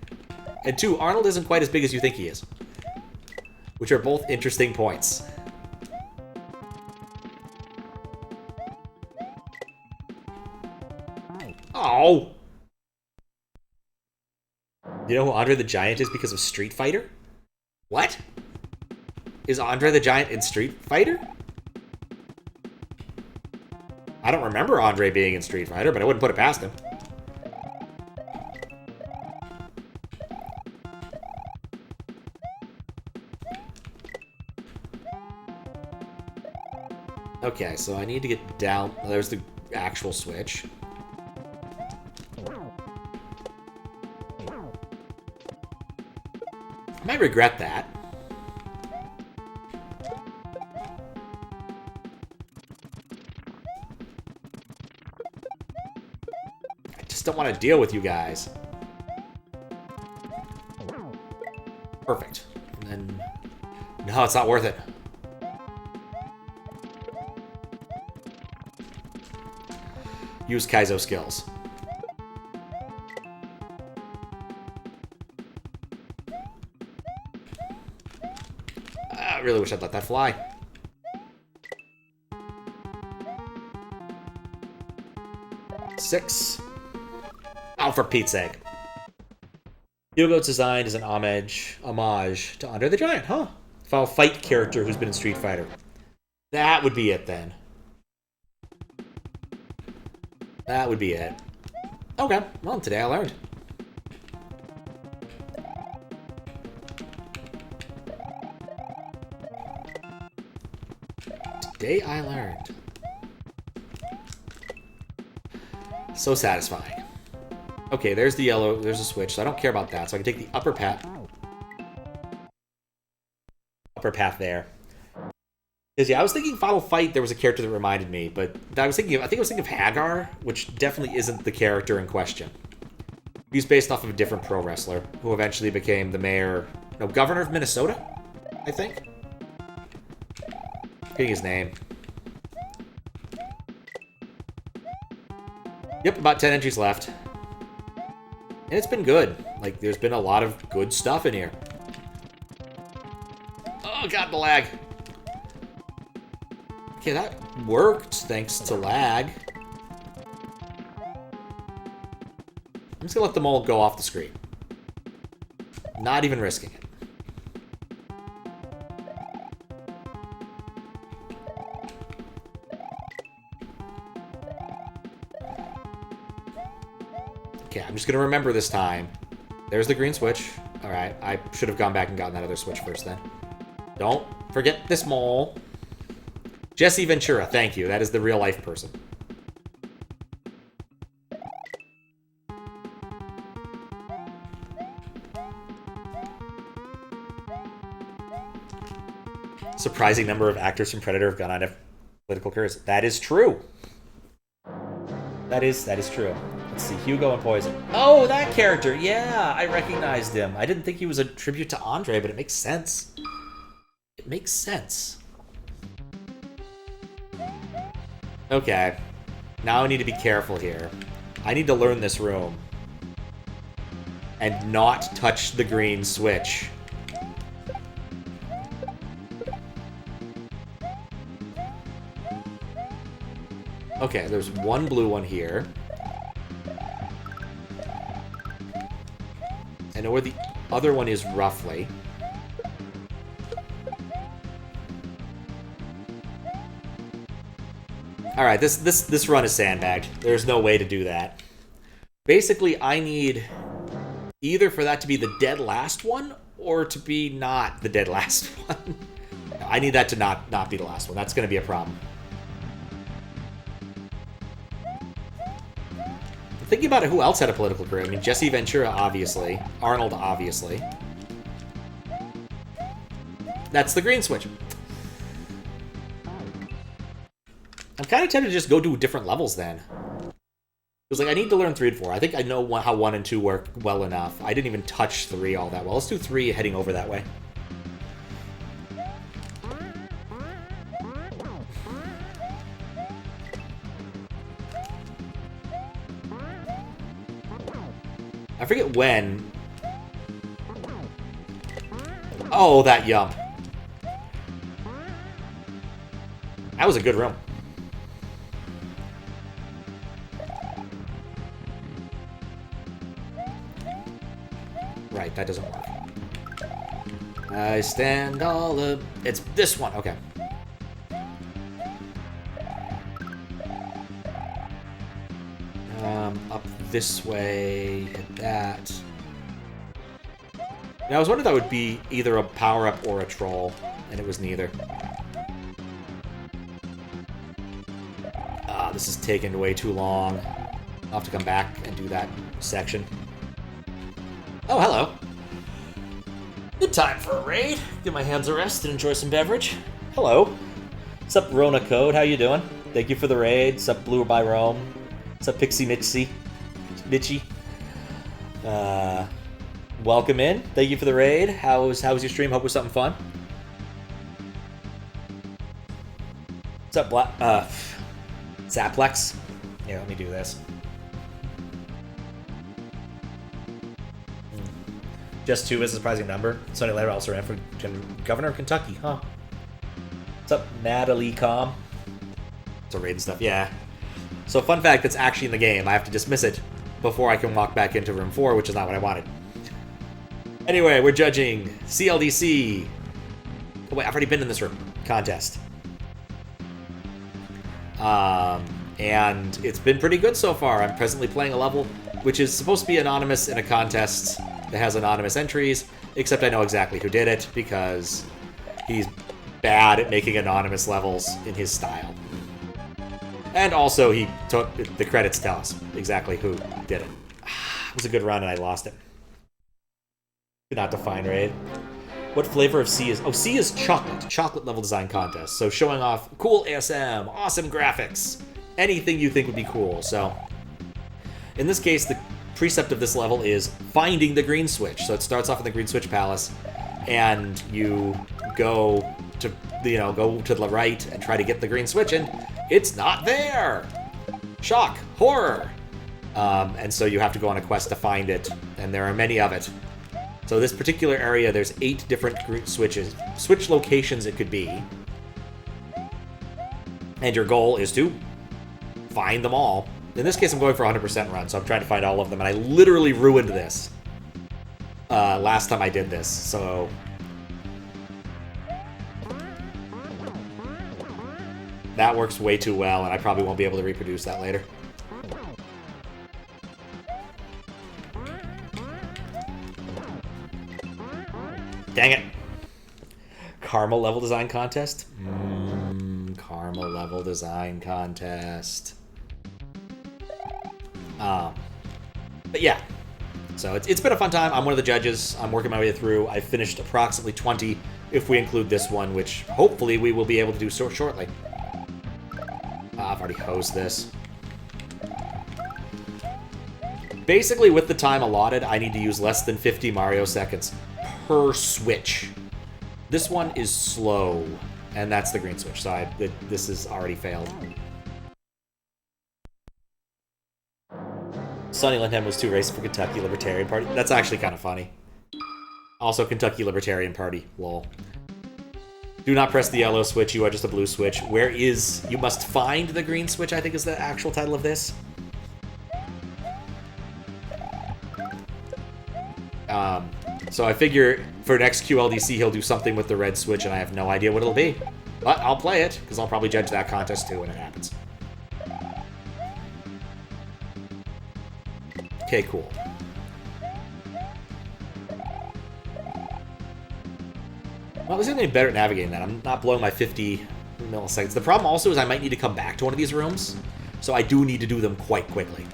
And 2, Arnold isn't quite as big as you think he is. Which are both interesting points. Oh! You know who Andre the Giant is because of Street Fighter? What? Is Andre the Giant in Street Fighter? I don't remember Andre being in Street Fighter, but I wouldn't put it past him. Okay, so I need to get down. There's the actual switch. I might regret that. Don't want to deal with you guys. Perfect. And then... no, it's not worth it. Use Kaizo skills. I really wish I'd let that fly. Six. Oh, for Pete's sake. Hugo's designed as an homage to Andre the Giant, huh? Final fight character who's been in Street Fighter. That would be it, then. That would be it. Okay, well, today I learned. Today I learned. So satisfying. Okay, there's the yellow, there's a switch, so I don't care about that. So I can take the upper path. Upper path there. Because yeah, I was thinking Final Fight, there was a character that reminded me, but I think I was thinking of Hagar, which definitely isn't the character in question. He's based off of a different pro wrestler, who eventually became the governor of Minnesota, I think? Getting his name. Yep, about 10 entries left. And it's been good. Like, there's been a lot of good stuff in here. Oh, God, the lag. Okay, that worked, thanks to lag. I'm just gonna let them all go off the screen. Not even risking it. Okay, I'm just gonna remember this time. There's the green switch. Alright, I should have gone back and gotten that other switch first then. Don't forget this mole. Jesse Ventura, thank you. That is the real life person. Surprising number of actors from Predator have gone on to political careers. That is true. That is true. Let's see, Hugo and Poison. Oh, that character. Yeah, I recognized him. I didn't think he was a tribute to Andre, but it makes sense. It makes sense. Okay. Now I need to be careful here. I need to learn this room. And not touch the green switch. Okay, there's one blue one here. I know where the other one is roughly. Alright, this run is sandbagged. There's no way to do that. Basically, I need either for that to be the dead last one, or to be not the dead last one. I need that to not be the last one. That's going to be a problem. Thinking about it, who else had a political career? I mean, Jesse Ventura, obviously. Arnold, obviously. That's the green switch. I'm kind of tempted to just go do different levels then. It was like, I need to learn 3 and 4. I think I know how 1 and 2 work well enough. I didn't even touch 3 all that well. Let's do 3 heading over that way. I forget when. Oh, that yum. That was a good room. Right, that doesn't work. I stand all up. It's this one. Okay. Up this way, hit that. Now, I was wondering if that would be either a power-up or a troll, and it was neither. This is taking way too long. I'll have to come back and do that section. Oh, hello. Good time for a raid. Give my hands a rest and enjoy some beverage. Hello. What's up, Rona Code? How you doing? Thank you for the raid. What's up, Blue by Rome? What's up, Pixie Mitzi? Mitchie? Welcome in. Thank you for the raid. How was your stream? Hope it was something fun. What's up, Zaplex? Yeah, let me do this. Just 2 is a surprising number. Sonny Laird also ran for governor of Kentucky, huh? What's up, Natalie Com? It's a raid and stuff, yeah. So, fun fact that's actually in the game. I have to dismiss it before I can walk back into room 4, which is not what I wanted. Anyway, we're judging CLDC. Oh, wait, I've already been in this room. Contest. And it's been pretty good so far. I'm presently playing a level which is supposed to be anonymous in a contest that has anonymous entries, except I know exactly who did it because he's bad at making anonymous levels in his style. And also, he took the credits tell us exactly who did it. It was a good run and I lost it. Did not define raid. What flavor of C is... Oh, C is chocolate. Chocolate level design contest. So showing off cool ASM, awesome graphics, anything you think would be cool. So in this case, the precept of this level is finding the green switch. So it starts off in the green switch palace, and you go to the right and try to get the green switch, and it's not there. Shock, horror. And so you have to go on a quest to find it, and there are many of it. So this particular area, there's 8 different switch locations it could be. And your goal is to find them all. In this case, I'm going for 100% run, so I'm trying to find all of them, and I literally ruined this. last time I did this, so... That works way too well, and I probably won't be able to reproduce that later. Dang it. Caramel level design contest? Caramel level design contest. But yeah. So it's been a fun time. I'm one of the judges. I'm working my way through. I finished approximately 20 if we include this one, which hopefully we will be able to do so shortly. I've already hosed this. Basically, with the time allotted, I need to use less than 50 Mario seconds per switch. This one is slow, and that's the green switch side. This has already failed. Sonny Linton was too racist for Kentucky Libertarian Party. That's actually kind of funny. Also, Kentucky Libertarian Party. Lol. Do not press the yellow switch. You are just a blue switch. Where is... You must find the green switch, I think is the actual title of this. So I figure for next QLDC he'll do something with the red switch, and I have no idea what it'll be. But I'll play it, because I'll probably judge that contest too when it happens. Okay, cool. Well, this is getting better at navigating that. I'm not blowing my 50 milliseconds. The problem also is I might need to come back to one of these rooms, so I do need to do them quite quickly.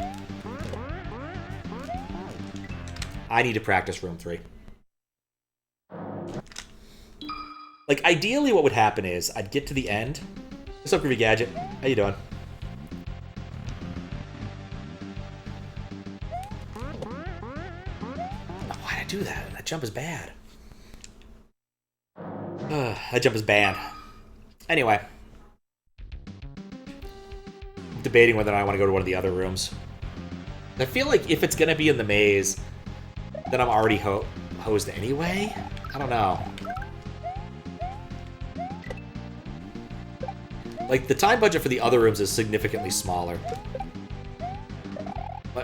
I need to practice room 3. Like, ideally what would happen is I'd get to the end. What's up, Groovy Gadget? How you doing? Oh, why'd I do that? That jump is bad. That jump is banned. Anyway. I'm debating whether or not I want to go to one of the other rooms. I feel like if it's going to be in the maze, then I'm already hosed anyway? I don't know. Like, the time budget for the other rooms is significantly smaller.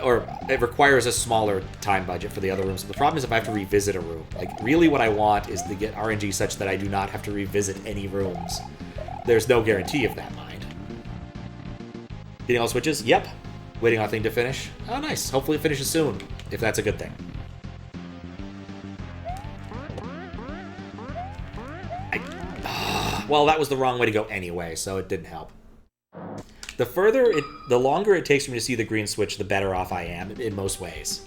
Or, it requires a smaller time budget for the other rooms. The problem is if I have to revisit a room. Like, really what I want is to get RNG such that I do not have to revisit any rooms. There's no guarantee of that, mind. Getting all switches? Yep. Waiting on thing to finish? Oh, nice. Hopefully it finishes soon, if that's a good thing. Well, that was the wrong way to go anyway, so it didn't help. The longer it takes for me to see the green switch, the better off I am in most ways.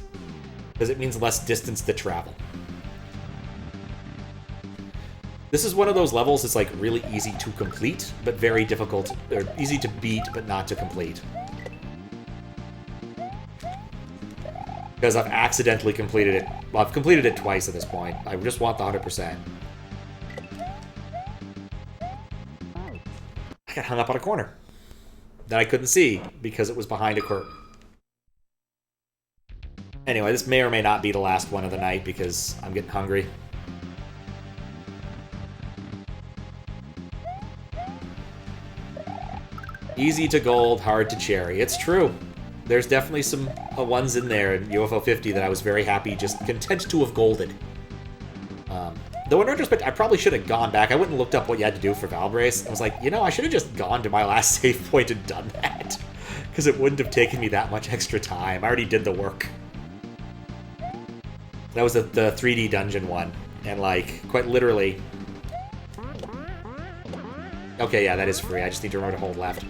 Because it means less distance to travel. This is one of those levels that's like really easy to complete, but very difficult, or easy to beat, but not to complete. Because I've accidentally completed it. Well, I've completed it twice at this point. I just want the 100%. I got hung up on a corner that I couldn't see because it was behind a curtain. Anyway, this may or may not be the last one of the night because I'm getting hungry. Easy to gold, hard to cherry. It's true. There's definitely some ones in there in UFO 50 that I was very happy, just content to have golded. Though in retrospect, I probably should have gone back. I went and looked up what you had to do for Valve Race. I was like, you know, I should have just gone to my last save point and done that. Because it wouldn't have taken me that much extra time. I already did the work. That was the 3D dungeon one. And, like, quite literally... Okay, yeah, that is free. I just need to remember to hold left.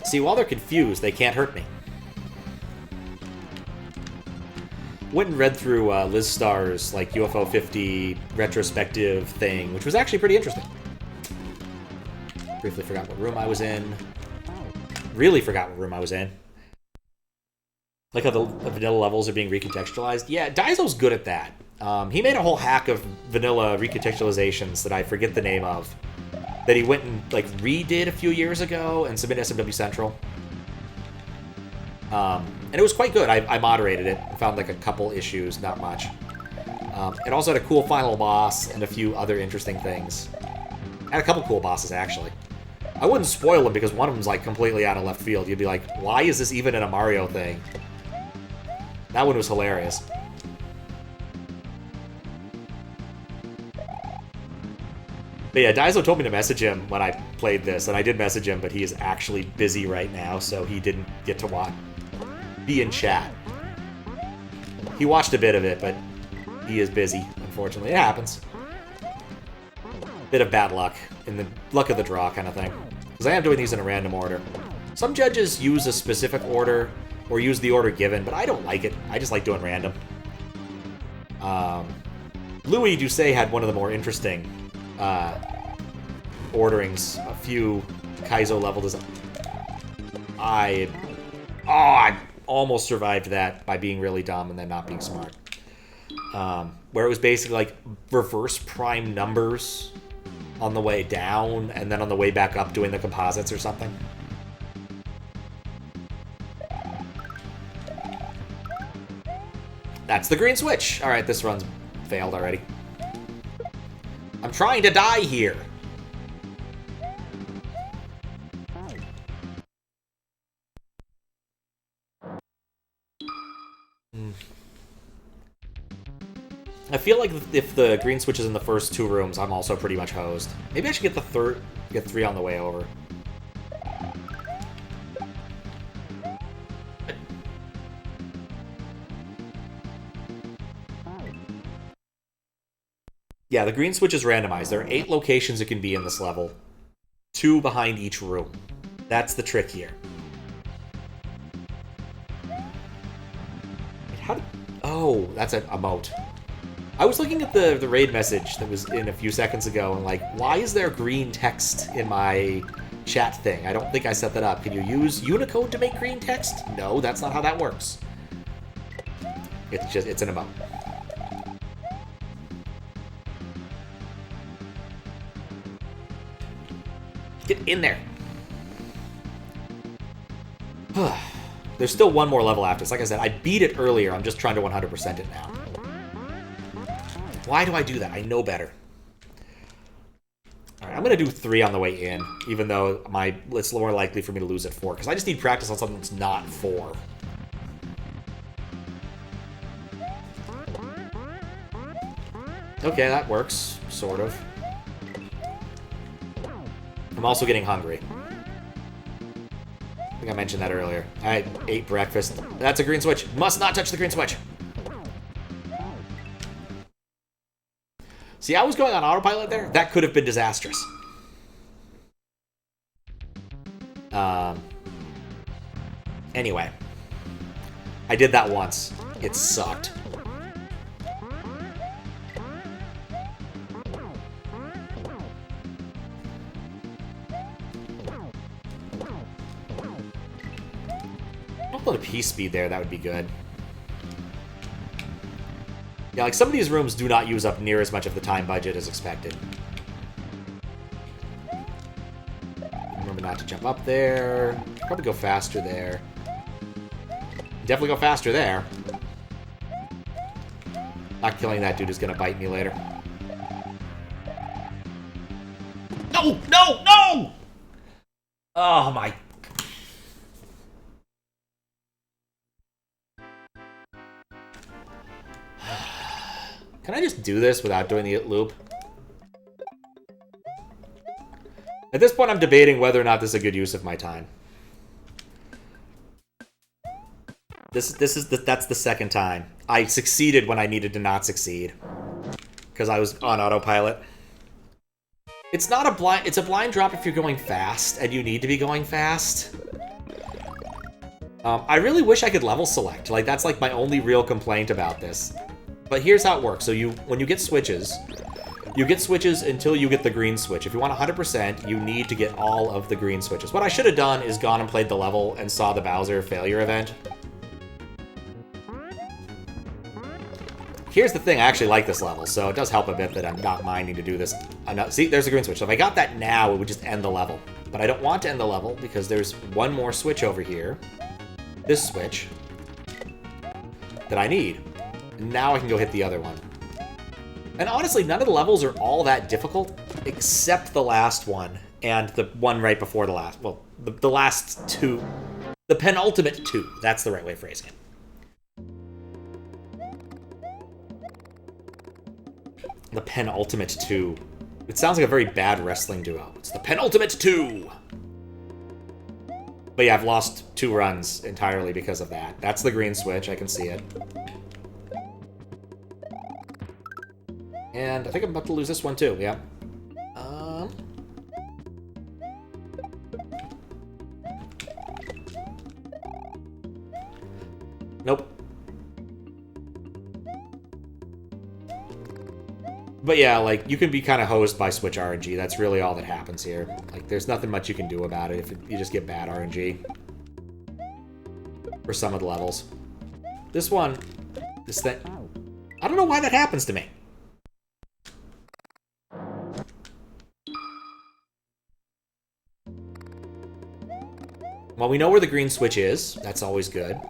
See, while they're confused, they can't hurt me. Went and read through Liz Starr's like UFO 50 retrospective thing, which was actually pretty interesting. Briefly forgot what room I was in. Really forgot what room I was in. Like how the vanilla levels are being recontextualized. Yeah, Daizo's good at that. He made a whole hack of vanilla recontextualizations that I forget the name of. That he went and like redid a few years ago and submitted SMW Central. And it was quite good. I moderated it and found like a couple issues, not much. It also had a cool final boss and a few other interesting things. Had a couple cool bosses, actually. I wouldn't spoil them because one of them's like completely out of left field. You'd be like, why is this even in a Mario thing? That one was hilarious. But yeah, Daizo told me to message him when I played this, and I did message him, but he is actually busy right now, so he didn't get to be in chat. He watched a bit of it, but he is busy, unfortunately. It happens. Bit of bad luck, in the luck of the draw kind of thing. Because I am doing these in a random order. Some judges use a specific order, or use the order given, but I don't like it. I just like doing random. Louis Doucet had one of the more interesting orderings. A few Kaizo level design. I almost survived that by being really dumb and then not being smart. Where it was basically like reverse prime numbers on the way down, and then on the way back up doing the composites or something. That's the green switch! Alright, this run's failed already. I'm trying to die here! I feel like if the green switch is in the first two rooms, I'm also pretty much hosed. Maybe I should get three on the way over. Yeah, the green switch is randomized. There are 8 locations it can be in this level. 2 behind each room. That's the trick here. Oh, that's a moat. I was looking at the raid message that was in a few seconds ago, and like, why is there green text in my chat thing? I don't think I set that up. Can you use Unicode to make green text? No, that's not how that works. It's an emote. Get in there. There's still one more level after this. Like I said, I beat it earlier. I'm just trying to 100% it now. Why do I do that? I know better. Alright, I'm going to do 3 on the way in, even though it's more likely for me to lose at 4, because I just need practice on something that's not 4. Okay, that works, sort of. I'm also getting hungry. I think I mentioned that earlier. I ate breakfast. That's a green switch. Must not touch the green switch. See, I was going on autopilot there. That could have been disastrous. Anyway. I did that once. It sucked. I'll put a P speed there. That would be good. Yeah, like some of these rooms do not use up near as much of the time budget as expected. Remember not to jump up there. Probably go faster there. Definitely go faster there. Not killing that dude is gonna bite me later. No! No! No! Oh my... Can I just do this without doing the loop? At this point, I'm debating whether or not this is a good use of my time. That's the second time. I succeeded when I needed to not succeed. Because I was on autopilot. It's not a blind... It's a blind drop if you're going fast, and you need to be going fast. I really wish I could level select. Like, that's like my only real complaint about this. But here's how it works. So when you get switches until you get the green switch. If you want 100%, you need to get all of the green switches. What I should have done is gone and played the level and saw the Bowser failure event. Here's the thing, I actually like this level, so it does help a bit that I'm not minding to do this. See, there's the green switch. So if I got that now, it would just end the level. But I don't want to end the level because there's one more switch over here. This switch. That I need. Now I can go hit the other one. And honestly, none of the levels are all that difficult, except the last one. and the one right before the last. Well, the last two. The penultimate two. That's the right way of phrasing it. The penultimate two. It sounds like a very bad wrestling duo. It's the penultimate two! But yeah, I've lost 2 runs entirely because of that. That's the green switch. I can see it. And I think I'm about to lose this one too. Yeah. Nope. But yeah, like, you can be kind of hosed by Switch RNG. That's really all that happens here. Like, there's nothing much you can do about it if you just get bad RNG. For some of the levels. This one, this thing, I don't know why that happens to me. Well, we know where the green switch is. That's always good.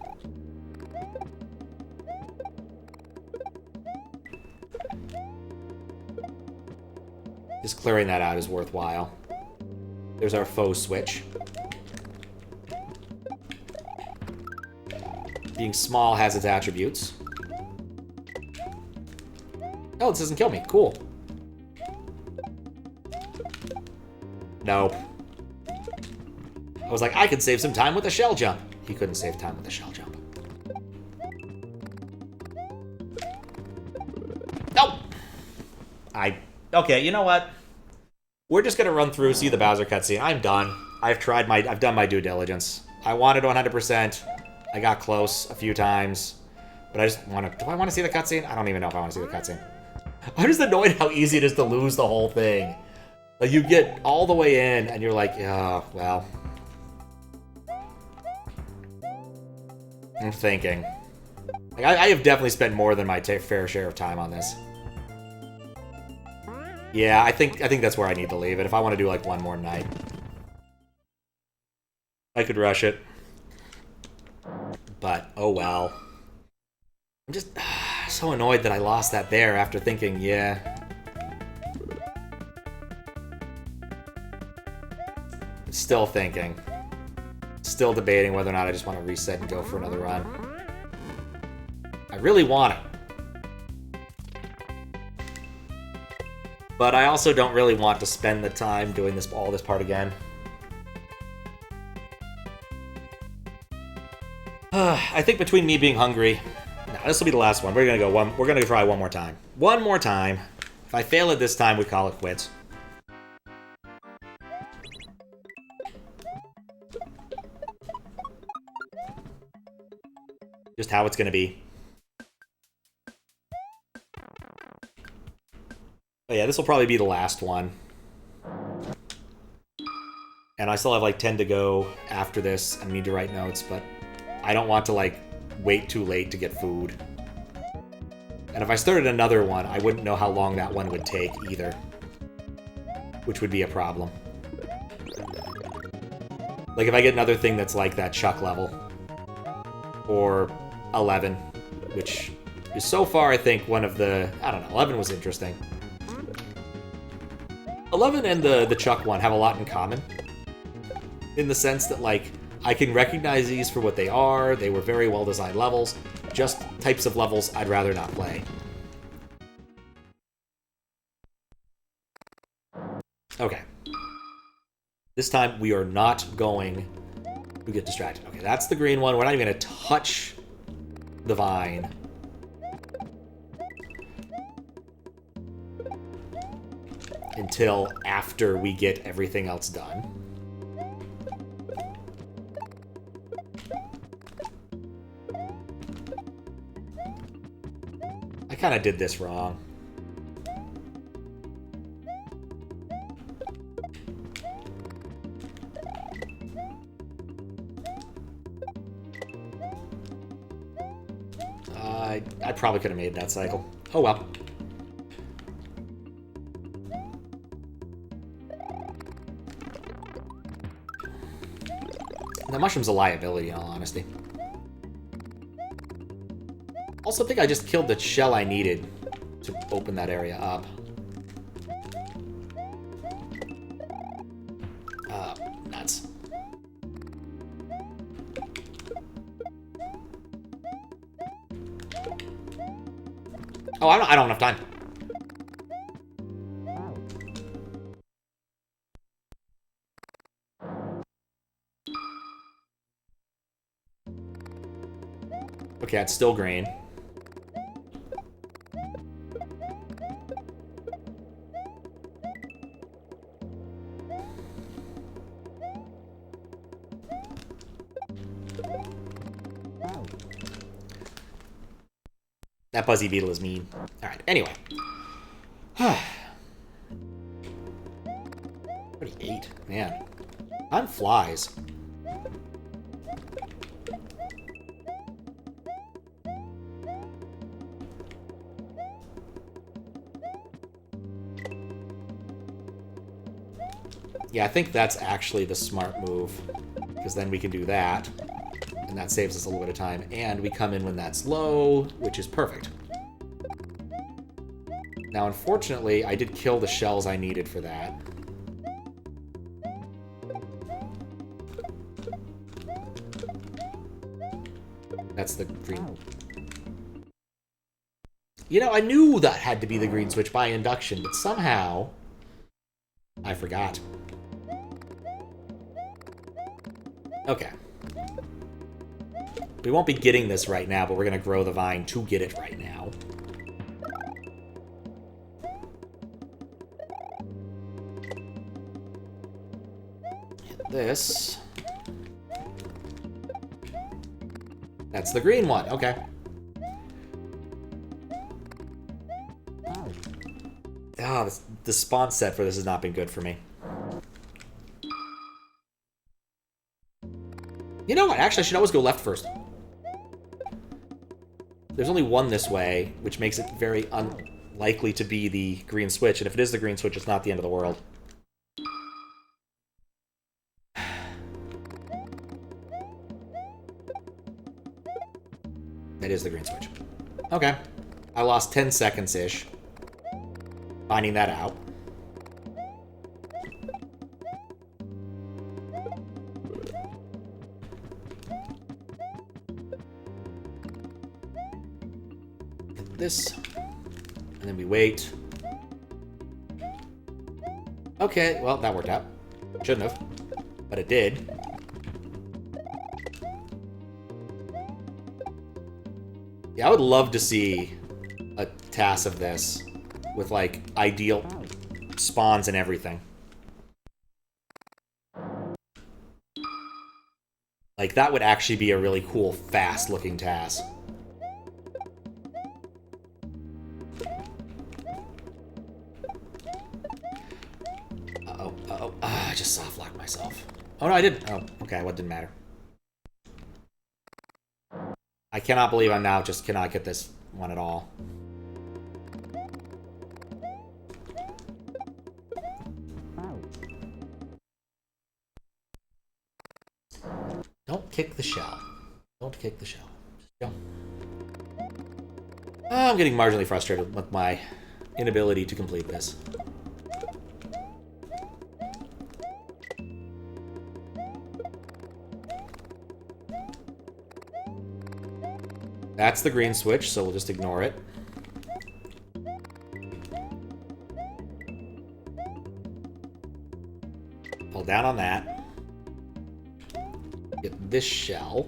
Just clearing that out is worthwhile. There's our faux switch. Being small has its attributes. Oh, this doesn't kill me. Cool. Nope. I was like, I could save some time with a shell jump. He couldn't save time with a shell jump. Nope. Okay, you know what? We're just gonna run through, see the Bowser cutscene. I'm done. I've done my due diligence. I wanted 100%. I got close a few times. But I just want to... Do I want to see the cutscene? I don't even know if I want to see the cutscene. I'm just annoyed how easy it is to lose the whole thing. Like, you get all the way in, and you're like, oh, well... I'm thinking. Like, I have definitely spent more than my fair share of time on this. Yeah, I think that's where I need to leave it if I want to do, like, one more night. I could rush it. But, oh well. I'm just so annoyed that I lost that there after thinking, yeah. Still thinking. Still debating whether or not I just want to reset and go for another run. I really want it. But I also don't really want to spend the time doing all this part again. I think between me being hungry... No, this will be the last one. We're gonna try one more time. One more time. If I fail it this time, we call it quits. Just how it's gonna be. But yeah, this will probably be the last one. And I still have like 10 to go after this. I need to write notes, but I don't want to like wait too late to get food. And if I started another one, I wouldn't know how long that one would take either. Which would be a problem. Like if I get another thing that's like that Chuck level. Or 11. Which is so far, I think, one of the... I don't know, 11 was interesting. 11 and the Chuck one have a lot in common. In the sense that, like, I can recognize these for what they are. They were very well-designed levels. Just types of levels I'd rather not play. Okay. This time, we are not going to get distracted. Okay, that's the green one. We're not even going to touch the vine. Until after we get everything else done. I kind of did this wrong. I probably could have made that cycle. Oh well. The mushroom's a liability, in all honesty. Also, I think I just killed the shell I needed to open that area up. Nuts. Oh, I don't have time. Okay, it's still green. That Buzzy Beetle is mean. Alright, anyway. 38. Man. Time flies. Yeah, I think that's actually the smart move. Because then we can do that. And that saves us a little bit of time. And we come in when that's low, which is perfect. Now, unfortunately, I did kill the shells I needed for that. That's the green. You know, I knew that had to be the green switch by induction, but somehow I forgot. Okay. We won't be getting this right now, but we're going to grow the vine to get it right now. Hit this. That's the green one. Okay. Ah, the spawn set for this has not been good for me. You know what? Actually, I should always go left first. There's only one this way, which makes it very unlikely to be the green switch. And if it is the green switch, it's not the end of the world. It is the green switch. Okay. I lost 10 seconds-ish finding that out. Hit this. And then we wait. Okay, well, that worked out. Shouldn't have. But it did. Yeah, I would love to see a TAS of this with, like, ideal spawns and everything. Like, that would actually be a really cool, fast-looking TAS. Uh-oh, uh-oh. I just soft-locked myself. Oh, no, I didn't. Oh, okay, what didn't matter. I cannot believe I now just cannot get this one at all. Don't kick the shell. Don't kick the shell. Just go. I'm getting marginally frustrated with my inability to complete this. That's the green switch, so we'll just ignore it. Pull down on that. Get this shell.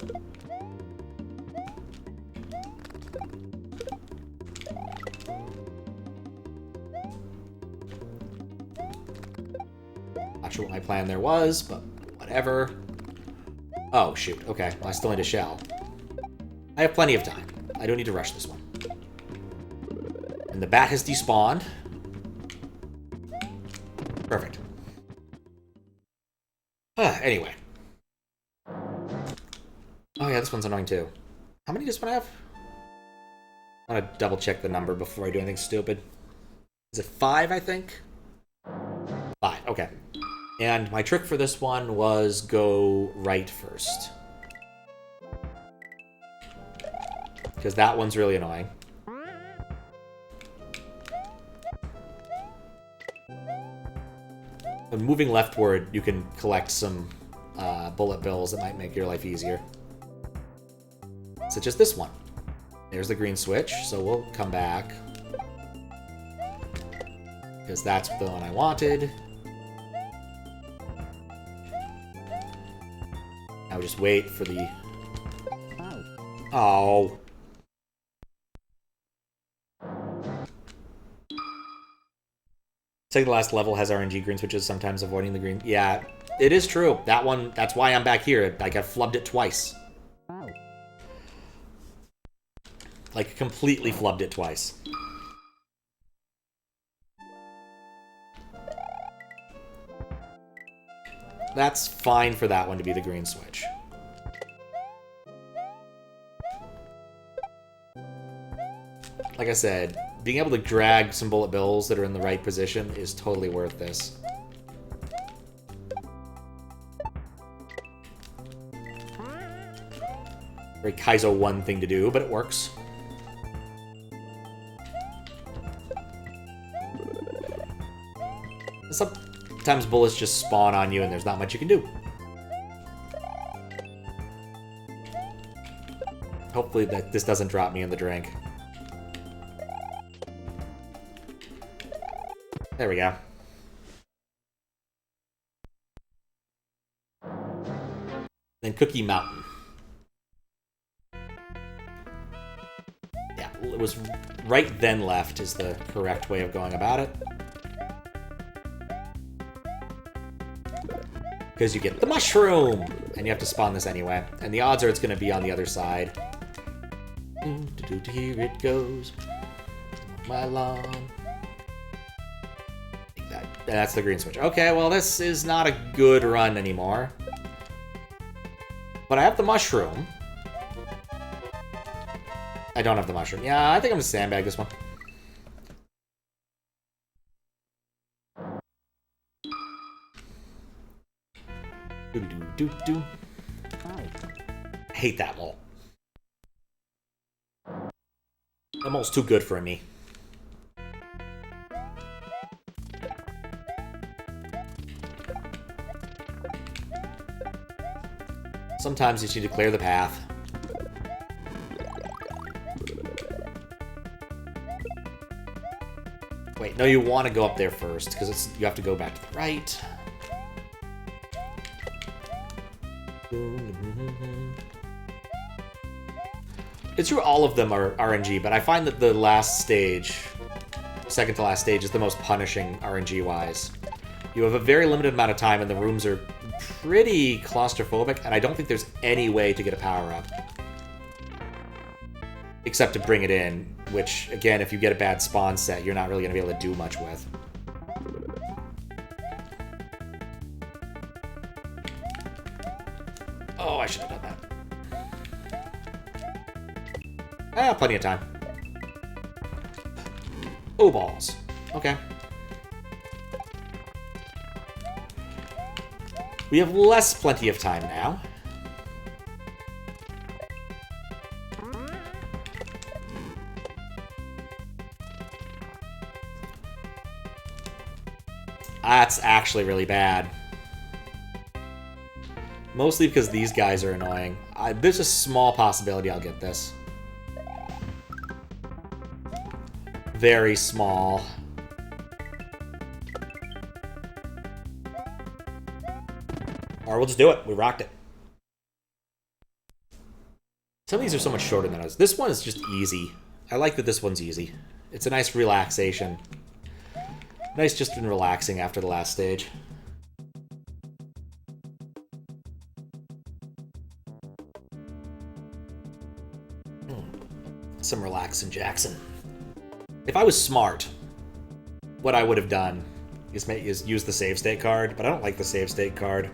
Not sure what my plan there was, but whatever. Oh, shoot. Okay, well, I still need a shell. I have plenty of time. I don't need to rush this one. And the bat has despawned. Perfect. Anyway. Oh yeah, this one's annoying too. How many does this one have? I want to double check the number before I do anything stupid. Is it 5, I think? 5, okay. And my trick for this one was go right first. Because that one's really annoying. When moving leftward, you can collect some bullet bills that might make your life easier. Such as this one. There's the green switch, so we'll come back. Because that's the one I wanted. Now we just wait for the... Oh. Second to last level has RNG green switches, sometimes avoiding the green. Yeah, it is true. That one, that's why I'm back here. Like, I flubbed it twice. Like, completely flubbed it twice. That's fine for that one to be the green switch. Like I said, being able to drag some bullet bills that are in the right position is totally worth this. Very Kaizo 1 thing to do, but it works. Sometimes bullets just spawn on you and there's not much you can do. Hopefully that this doesn't drop me in the drink. There we go. Then Cookie Mountain. Yeah, it was right then left is the correct way of going about it. Because you get the mushroom! And you have to spawn this anyway. And the odds are it's going to be on the other side. Here it goes. My lawn. That's the green switch. Okay, well, this is not a good run anymore. But I have the mushroom. I don't have the mushroom. Yeah, I think I'm going to sandbag this one. Do-do-do-do. I hate that mole. That mole's too good for me. Sometimes you just need to clear the path. Wait, no, you want to go up there first, because you have to go back to the right. It's true all of them are RNG, but I find that the last stage, second to last stage, is the most punishing RNG-wise. You have a very limited amount of time, and the rooms are pretty claustrophobic, and I don't think there's any way to get a power-up. Except to bring it in, which, again, if you get a bad spawn set, you're not really going to be able to do much with. Oh, I should have done that. Ah, plenty of time. Oh, balls. Okay. We have plenty of time now. That's actually really bad. Mostly because these guys are annoying. There's a small possibility I'll get this. Very small. Or we'll just do it. We rocked it. Some of these are so much shorter than others. This one is just easy. I like that this one's easy. It's a nice relaxation. Nice just been relaxing after the last stage. Some relaxing Jackson. If I was smart, what I would have done is use the save state card, but I don't like the save state card.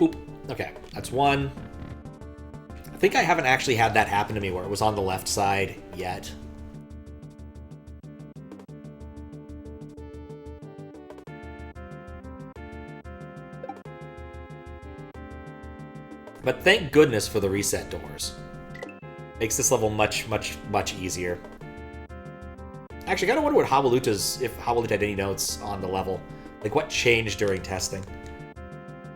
Oop. Okay, that's one. I think I haven't actually had that happen to me where it was on the left side yet. But thank goodness for the reset doors. Makes this level much, much, much easier. Actually, I gotta wonder what Hawaluta's, if Hawalute had any notes on the level. Like, what changed during testing?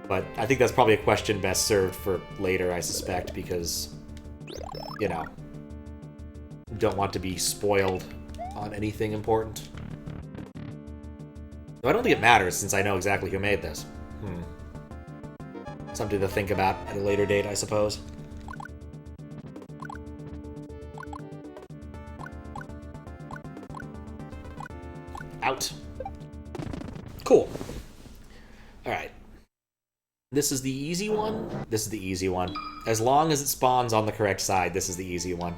But I think that's probably a question best served for later, I suspect, because, you know, don't want to be spoiled on anything important. Though I don't think it matters, since I know exactly who made this. Something to think about at a later date, I suppose. Out. Cool. Alright. This is the easy one. This is the easy one. As long as it spawns on the correct side, this is the easy one.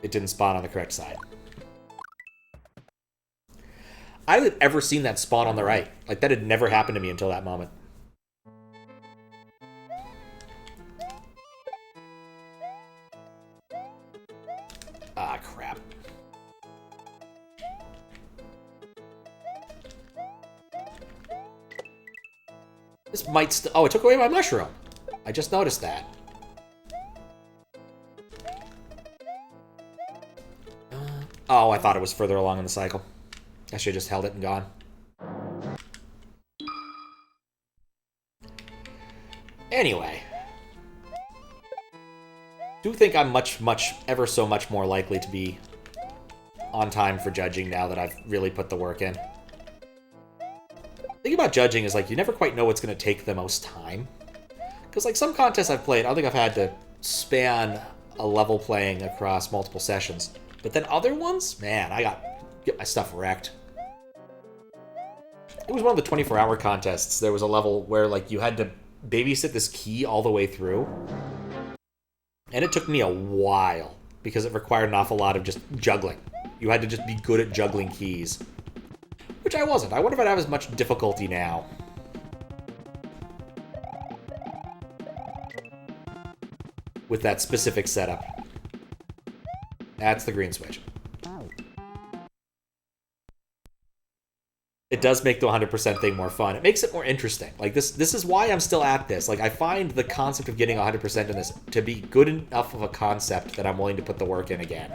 It didn't spawn on the correct side. I had ever seen that spawn on the right. Like, that had never happened to me until that moment. Ah, crap. This might still... Oh, it took away my mushroom. I just noticed that. Oh, I thought it was further along in the cycle. I should have just held it and gone. Anyway. Do think I'm ever so much more likely to be on time for judging now that I've really put the work in. The thing about judging is, like, you never quite know what's going to take the most time. Because, like, some contests I've played, I don't think I've had to span a level playing across multiple sessions. But then other ones, man, get my stuff wrecked. It was one of the 24-hour contests. There was a level where, like, you had to babysit this key all the way through. And it took me a while, because it required an awful lot of just juggling. You had to just be good at juggling keys. Which I wasn't. I wonder if I'd have as much difficulty now. With that specific setup. That's the green switch. It does make the 100% thing more fun. It makes it more interesting. Like, this is why I'm still at this. Like, I find the concept of getting 100% in this to be good enough of a concept that I'm willing to put the work in again.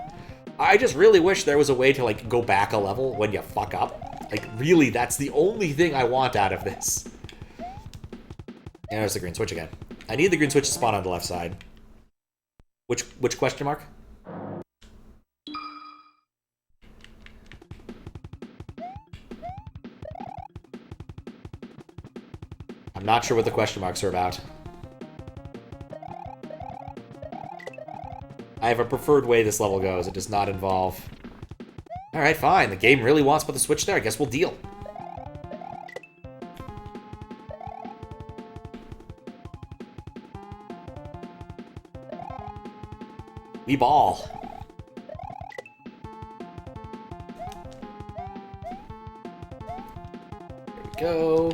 I just really wish there was a way to, like, go back a level when you fuck up. Like, really, that's the only thing I want out of this. And there's the green switch again. I need the green switch to spawn on the left side. Which question mark? I'm not sure what the question marks are about. I have a preferred way this level goes. It does not involve... Alright, fine. The game really wants to put the switch there. I guess we'll deal. We ball. There we go.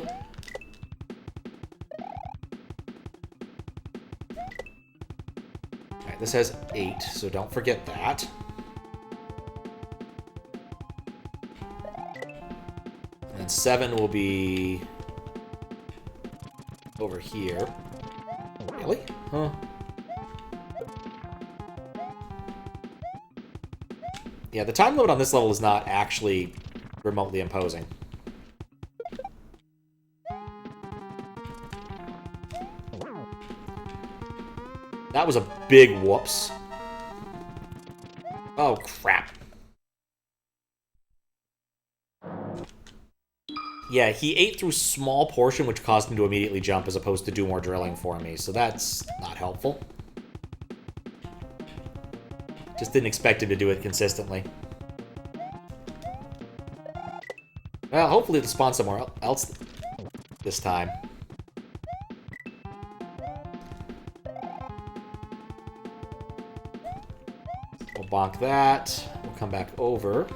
This has 8, so don't forget that. And then 7 will be over here. Really? Huh. Yeah, the time limit on this level is not actually remotely imposing. That was a big whoops. Oh, crap. Yeah, he ate through small portion, which caused him to immediately jump as opposed to do more drilling for me, so that's not helpful. Just didn't expect him to do it consistently. Well, hopefully it'll spawn somewhere else this time. We'll bonk that. We'll come back over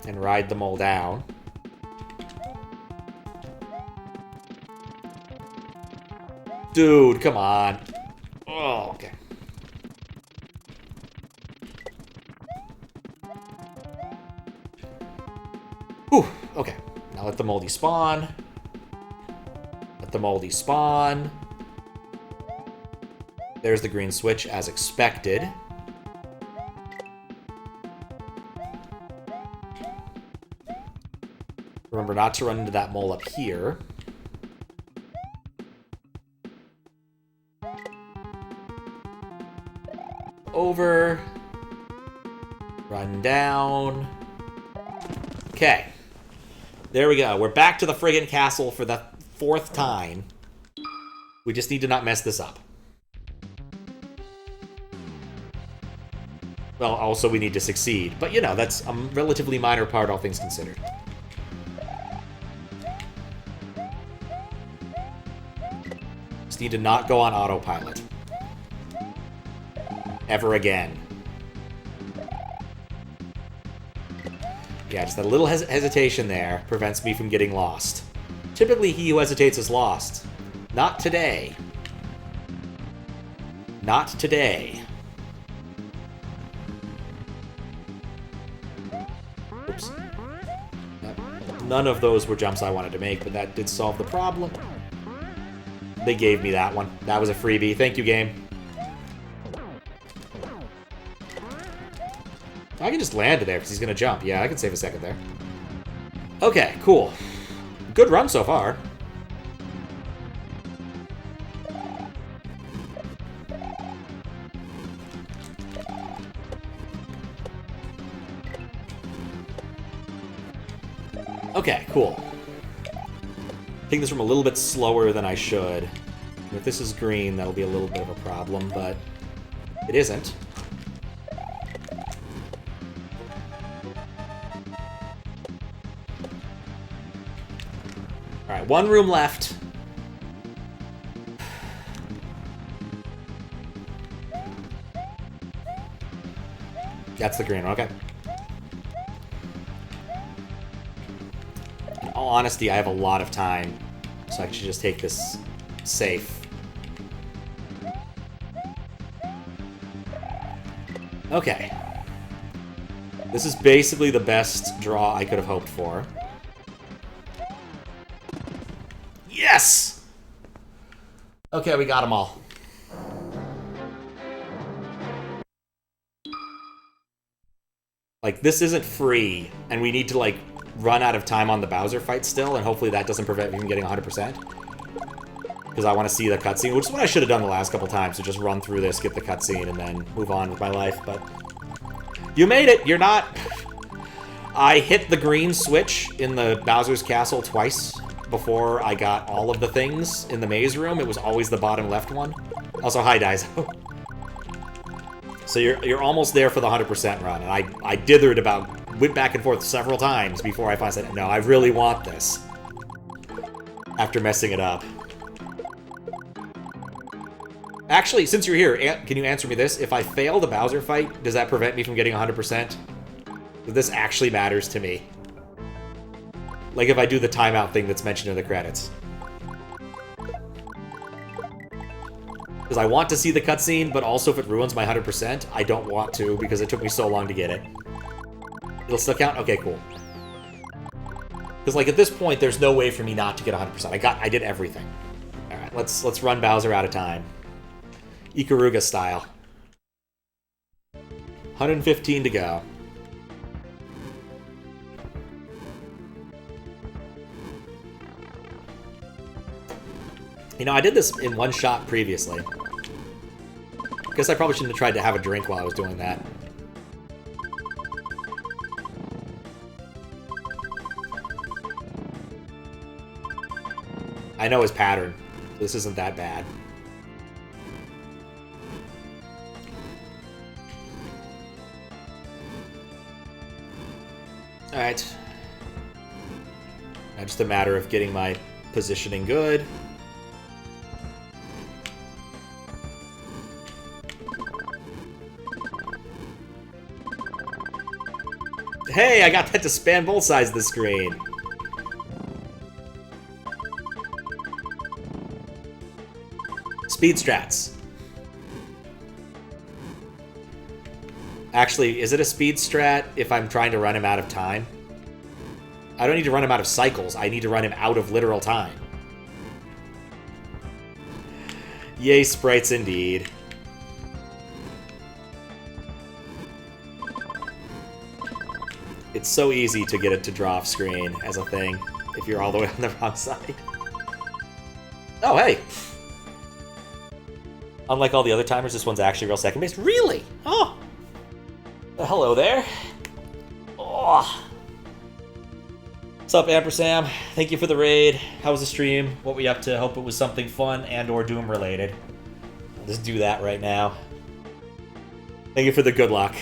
and ride the mole down. Dude, come on. Oh, okay. Whew, okay. Now let the moldy spawn. Let the moldy spawn. There's the green switch as expected. Remember not to run into that mole up here. Over. Run down. Okay. There we go. We're back to the friggin' castle for the 4th time. We just need to not mess this up. Well, also we need to succeed. But, you know, that's a relatively minor part, all things considered. Just need to not go on autopilot. Ever again. Yeah, just that little hesitation there prevents me from getting lost. Typically, he who hesitates is lost. Not today. Not today. Oops. None of those were jumps I wanted to make, but that did solve the problem. They gave me that one. That was a freebie. Thank you, game. I can just land there because he's going to jump. Yeah, I can save a second there. Okay, cool. Good run so far. Okay, cool. Taking this from a little bit slower than I should. If this is green, that'll be a little bit of a problem, but it isn't. Alright, 1 room left. That's the green one, okay. In all honesty, I have a lot of time, so I should just take this safe. Okay. This is basically the best draw I could have hoped for. Yes! Okay, we got them all. Like, this isn't free, and we need to, like, run out of time on the Bowser fight still, and hopefully that doesn't prevent me from getting 100%. Because I want to see the cutscene, which is what I should have done the last couple times, so just run through this, get the cutscene, and then move on with my life, but... You made it! You're not... I hit the green switch in the Bowser's Castle twice before I got all of the things in the maze room. It was always the bottom left one. Also, hi, Daizo. So you're almost there for the 100% run, and I dithered about... Went back and forth several times before I finally said, no, I really want this. After messing it up. Actually, since you're here, can you answer me this? If I fail the Bowser fight, does that prevent me from getting 100%? This actually matters to me. Like if I do the timeout thing that's mentioned in the credits. Because I want to see the cutscene, but also if it ruins my 100%, I don't want to because it took me so long to get it. It'll still count? Okay, cool. Because like at this point, there's no way for me not to get 100%. I did everything. All right, let's run Bowser out of time. Ikaruga style. 115 to go. You know, I did this in one shot previously. Guess I probably shouldn't have tried to have a drink while I was doing that. I know his pattern. This isn't that bad. Alright. Now just a matter of getting my positioning good. Hey, I got that to span both sides of the screen. Speed strats. Actually, is it a speed strat if I'm trying to run him out of time? I don't need to run him out of cycles. I need to run him out of literal time. Yay, sprites indeed. It's so easy to get it to draw off screen as a thing if you're all the way on the wrong side. Oh, hey! Unlike all the other timers, this one's actually real second base. Really? Oh! Hello there. Oh. What's up, Ampersam? Thank you for the raid. How was the stream? What were you up to? Hope it was something fun and or Doom related. I'll just do that right now. Thank you for the good luck.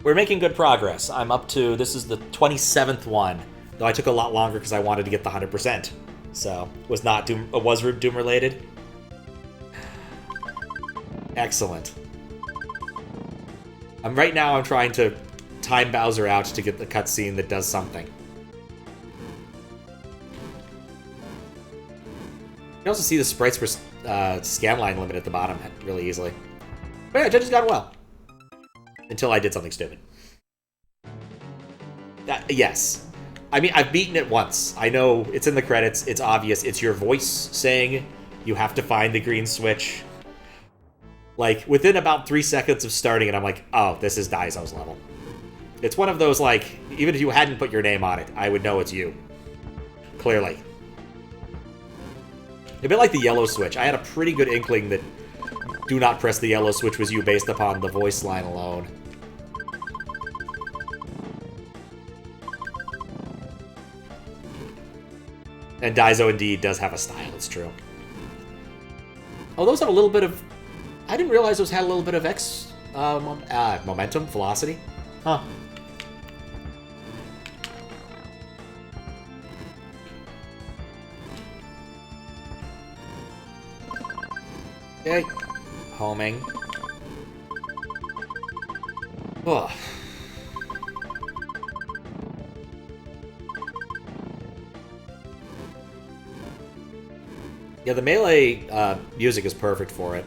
We're making good progress. I'm up to, this is the 27th one, though I took a lot longer because I wanted to get the 100%. So, was Doom related? Excellent. Right now I'm trying to time Bowser out to get the cutscene that does something. You can also see the sprites for scanline limit at the bottom really easily. But yeah, judges got well. Until I did something stupid. Yes. I mean, I've beaten it once. I know it's in the credits. It's obvious. It's your voice saying you have to find the green switch. Like, within about 3 seconds of starting it, I'm like, oh, this is Daizo's level. It's one of those, like, even if you hadn't put your name on it, I would know it's you. Clearly. A bit like the yellow switch. I had a pretty good inkling that do not press the yellow switch was you based upon the voice line alone. And Daizo indeed does have a style, it's true. Oh, those have a little bit of... I didn't realize those had a little bit of momentum, velocity. Huh. Okay. Homing. Ugh. Yeah, the melee music is perfect for it.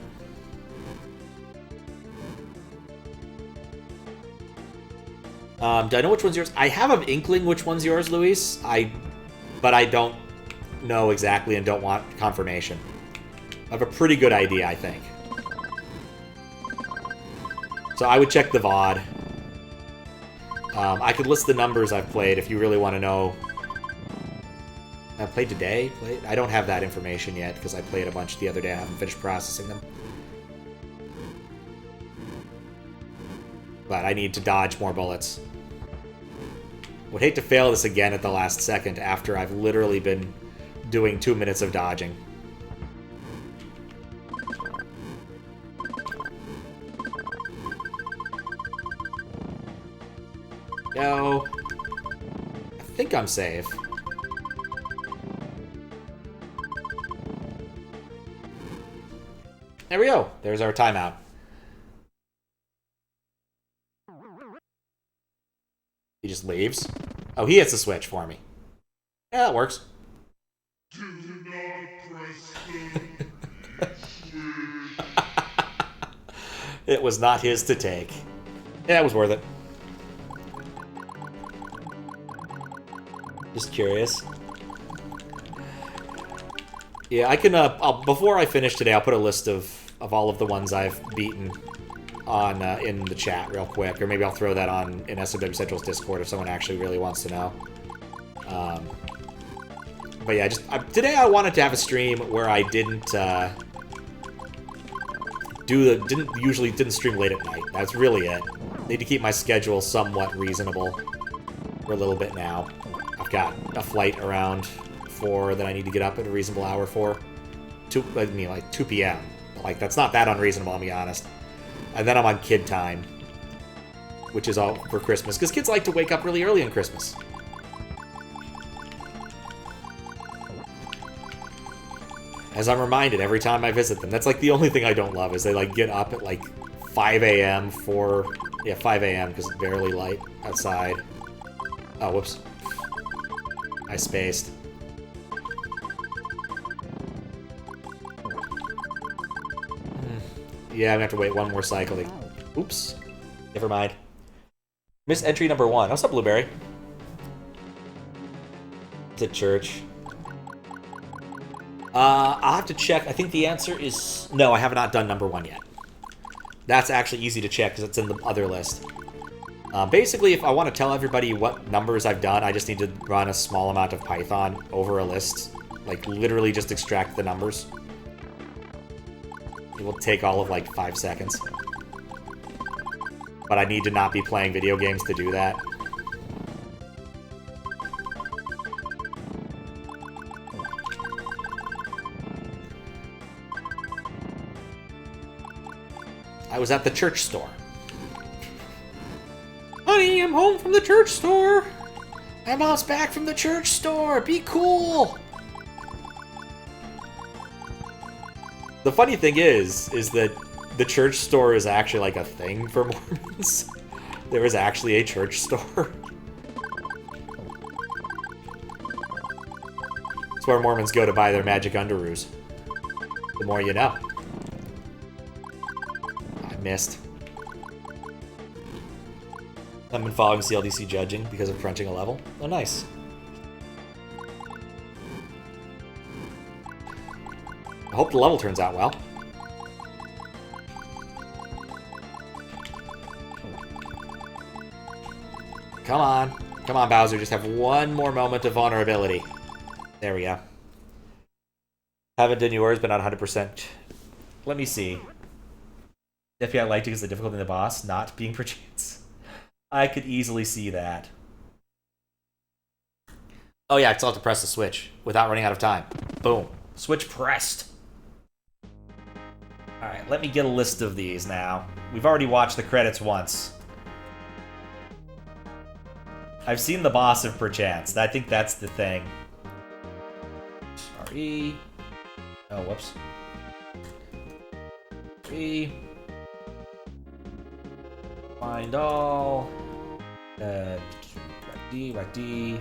Do I know which one's yours? I have an inkling which one's yours, Luis. But I don't know exactly and don't want confirmation. I have a pretty good idea, I think. So I would check the VOD. I could list the numbers I've played if you really want to know. I played today? I don't have that information yet because I played a bunch the other day. I haven't finished processing them. But I need to dodge more bullets. Would hate to fail this again at the last second after I've literally been doing 2 minutes of dodging. No. I think I'm safe. There we go. There's our timeout. He just leaves. Oh, he hits the switch for me. Yeah, that works. Do not press the switch. It was not his to take. Yeah, it was worth it. Just curious. Yeah, I can, before I finish today, I'll put a list of all of the ones I've beaten on, in the chat real quick, or maybe I'll throw that on in SOW Central's Discord if someone actually really wants to know. But yeah, today I wanted to have a stream where I didn't stream late at night. That's really it. Need to keep my schedule somewhat reasonable for a little bit now. I've got a flight around 4 that I need to get up at a reasonable hour for. 2 p.m. Like, that's not that unreasonable, I'll be honest. And then I'm on kid time, which is all for Christmas, because kids like to wake up really early on Christmas. As I'm reminded every time I visit them. That's like the only thing I don't love, is they like get up at like 5 a.m. 5 a.m. because it's barely light outside. Oh, whoops. I spaced. Yeah, I'm gonna have to wait one more cycle. Oops. Never mind. Missed entry number 1. What's up, Blueberry? It's at church. I'll have to check. I think the answer is... No, I have not done number 1 yet. That's actually easy to check because it's in the other list. Basically, if I want to tell everybody what numbers I've done, I just need to run a small amount of Python over a list. Like, literally just extract the numbers. It will take all of, like, 5 seconds. But I need to not be playing video games to do that. I was at the church store. Honey, I'm home from the church store. My mom's back from the church store. Be cool. The funny thing is that the church store is actually like a thing for Mormons. There is actually a church store. It's where Mormons go to buy their magic underoos. The more you know. Missed. I've been following CLDC judging because of crunching a level. Oh, nice. I hope the level turns out well. Come on. Come on, Bowser. Just have one more moment of vulnerability. There we go. Haven't done yours, but not 100%. Let me see. Definitely I liked it because the difficulty in the boss not being perchance. I could easily see that. Oh yeah, I still have to press the switch without running out of time. Boom. Switch pressed. Alright, let me get a list of these now. We've already watched the credits once. I've seen the boss of perchance. I think that's the thing. Sorry. Oh, whoops. Sorry. Find all. Right D.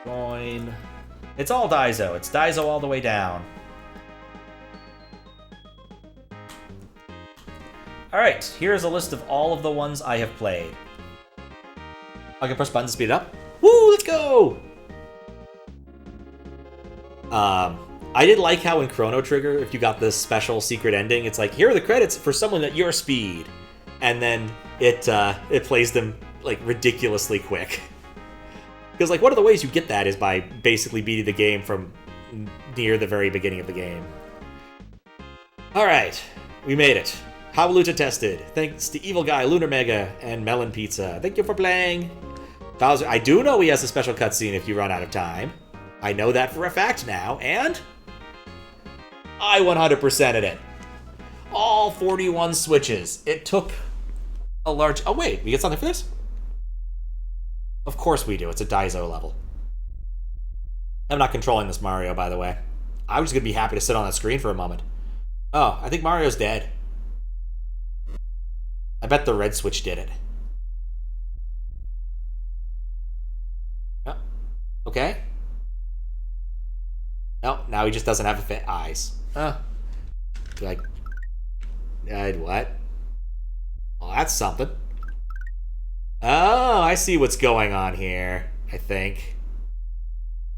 Join. It's all Daizo. It's Daizo all the way down. Alright, here's a list of all of the ones I have played. I can press button to speed it up. Woo, let's go! I did like how in Chrono Trigger, if you got this special secret ending, it's like, here are the credits for someone at your speed. And then it plays them, like, ridiculously quick. Because, like, one of the ways you get that is by basically beating the game from near the very beginning of the game. Alright, we made it. Howluta tested. Thanks to Evil Guy, Lunar Mega, and Melon Pizza. Thank you for playing. Bowser, I do know he has a special cutscene if you run out of time. I know that for a fact now, and I 100%ed it. All 41 switches. It took a large... Oh, wait, we get something for this? Of course we do. It's a Daizo level. I'm not controlling this Mario, by the way. I was going to be happy to sit on that screen for a moment. Oh, I think Mario's dead. I bet the red switch did it. Oh, okay. No, now he just doesn't have eyes. Like, what? Oh, that's something. Oh, I see what's going on here, I think.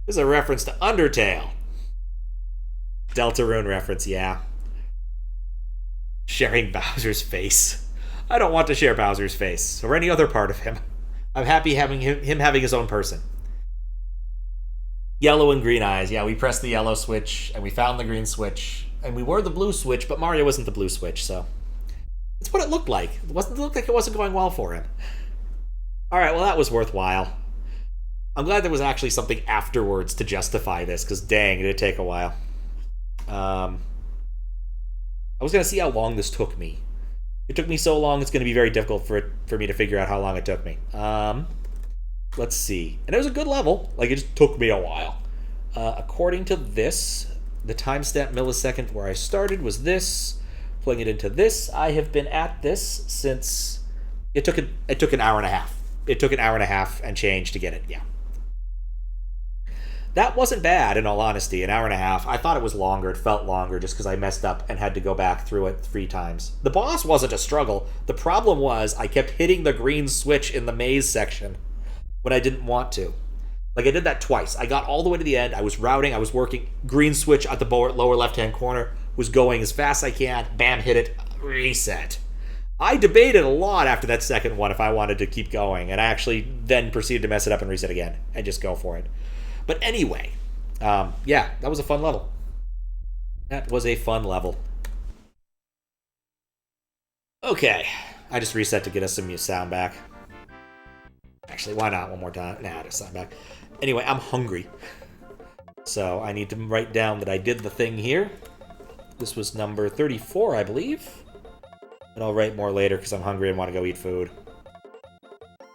This is a reference to Undertale. Deltarune reference, yeah. Sharing Bowser's face. I don't want to share Bowser's face, or any other part of him. I'm happy having him having his own person. Yellow and green eyes. Yeah, we pressed the yellow switch, and we found the green switch, and we were the blue switch, but Mario wasn't the blue switch, so... That's what it looked like. It looked like it wasn't going well for him. Alright, well that was worthwhile. I'm glad there was actually something afterwards to justify this, because dang, it did take a while. I was going to see how long this took me. It took me so long, it's going to be very difficult for me to figure out how long it took me. Let's see. And it was a good level. Like, it just took me a while. According to this, the timestamp millisecond where I started was this. Pulling it into this, I have been at this since... It took an hour and a half. It took an hour and a half and change to get it, yeah. That wasn't bad, in all honesty, an hour and a half. I thought it was longer. It felt longer just because I messed up and had to go back through it 3 times. The boss wasn't a struggle. The problem was I kept hitting the green switch in the maze section when I didn't want to. Like, I did that twice. I got all the way to the end. I was routing. I was working. Green switch at the lower left-hand corner. Was going as fast as I can. Bam, hit it. Reset. I debated a lot after that second one if I wanted to keep going. And I actually then proceeded to mess it up and reset again. And just go for it. But anyway. Yeah, that was a fun level. That was a fun level. Okay. I just reset to get us some sound back. Actually, why not one more time? Nah, just sound back. Anyway, I'm hungry. So I need to write down that I did the thing here. This was number 34, I believe. And I'll write more later because I'm hungry and want to go eat food.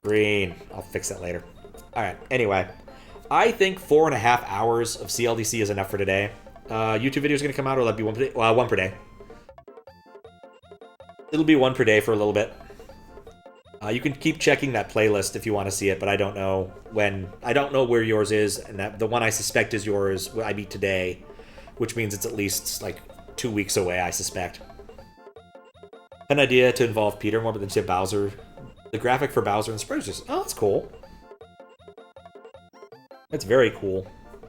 Green. I'll fix that later. Alright, anyway. I think 4.5 hours of CLDC is enough for today. YouTube videos going to come out, or will that be one per day? Well, one per day. It'll be one per day for a little bit. You can keep checking that playlist if you want to see it, but I don't know when. I don't know where yours is, and that the one I suspect is yours. I beat today, which means it's at least like 2 weeks away. I suspect. An idea to involve Peter more than say Bowser. The graphic for Bowser and Spritzers. Oh, that's cool. That's very cool.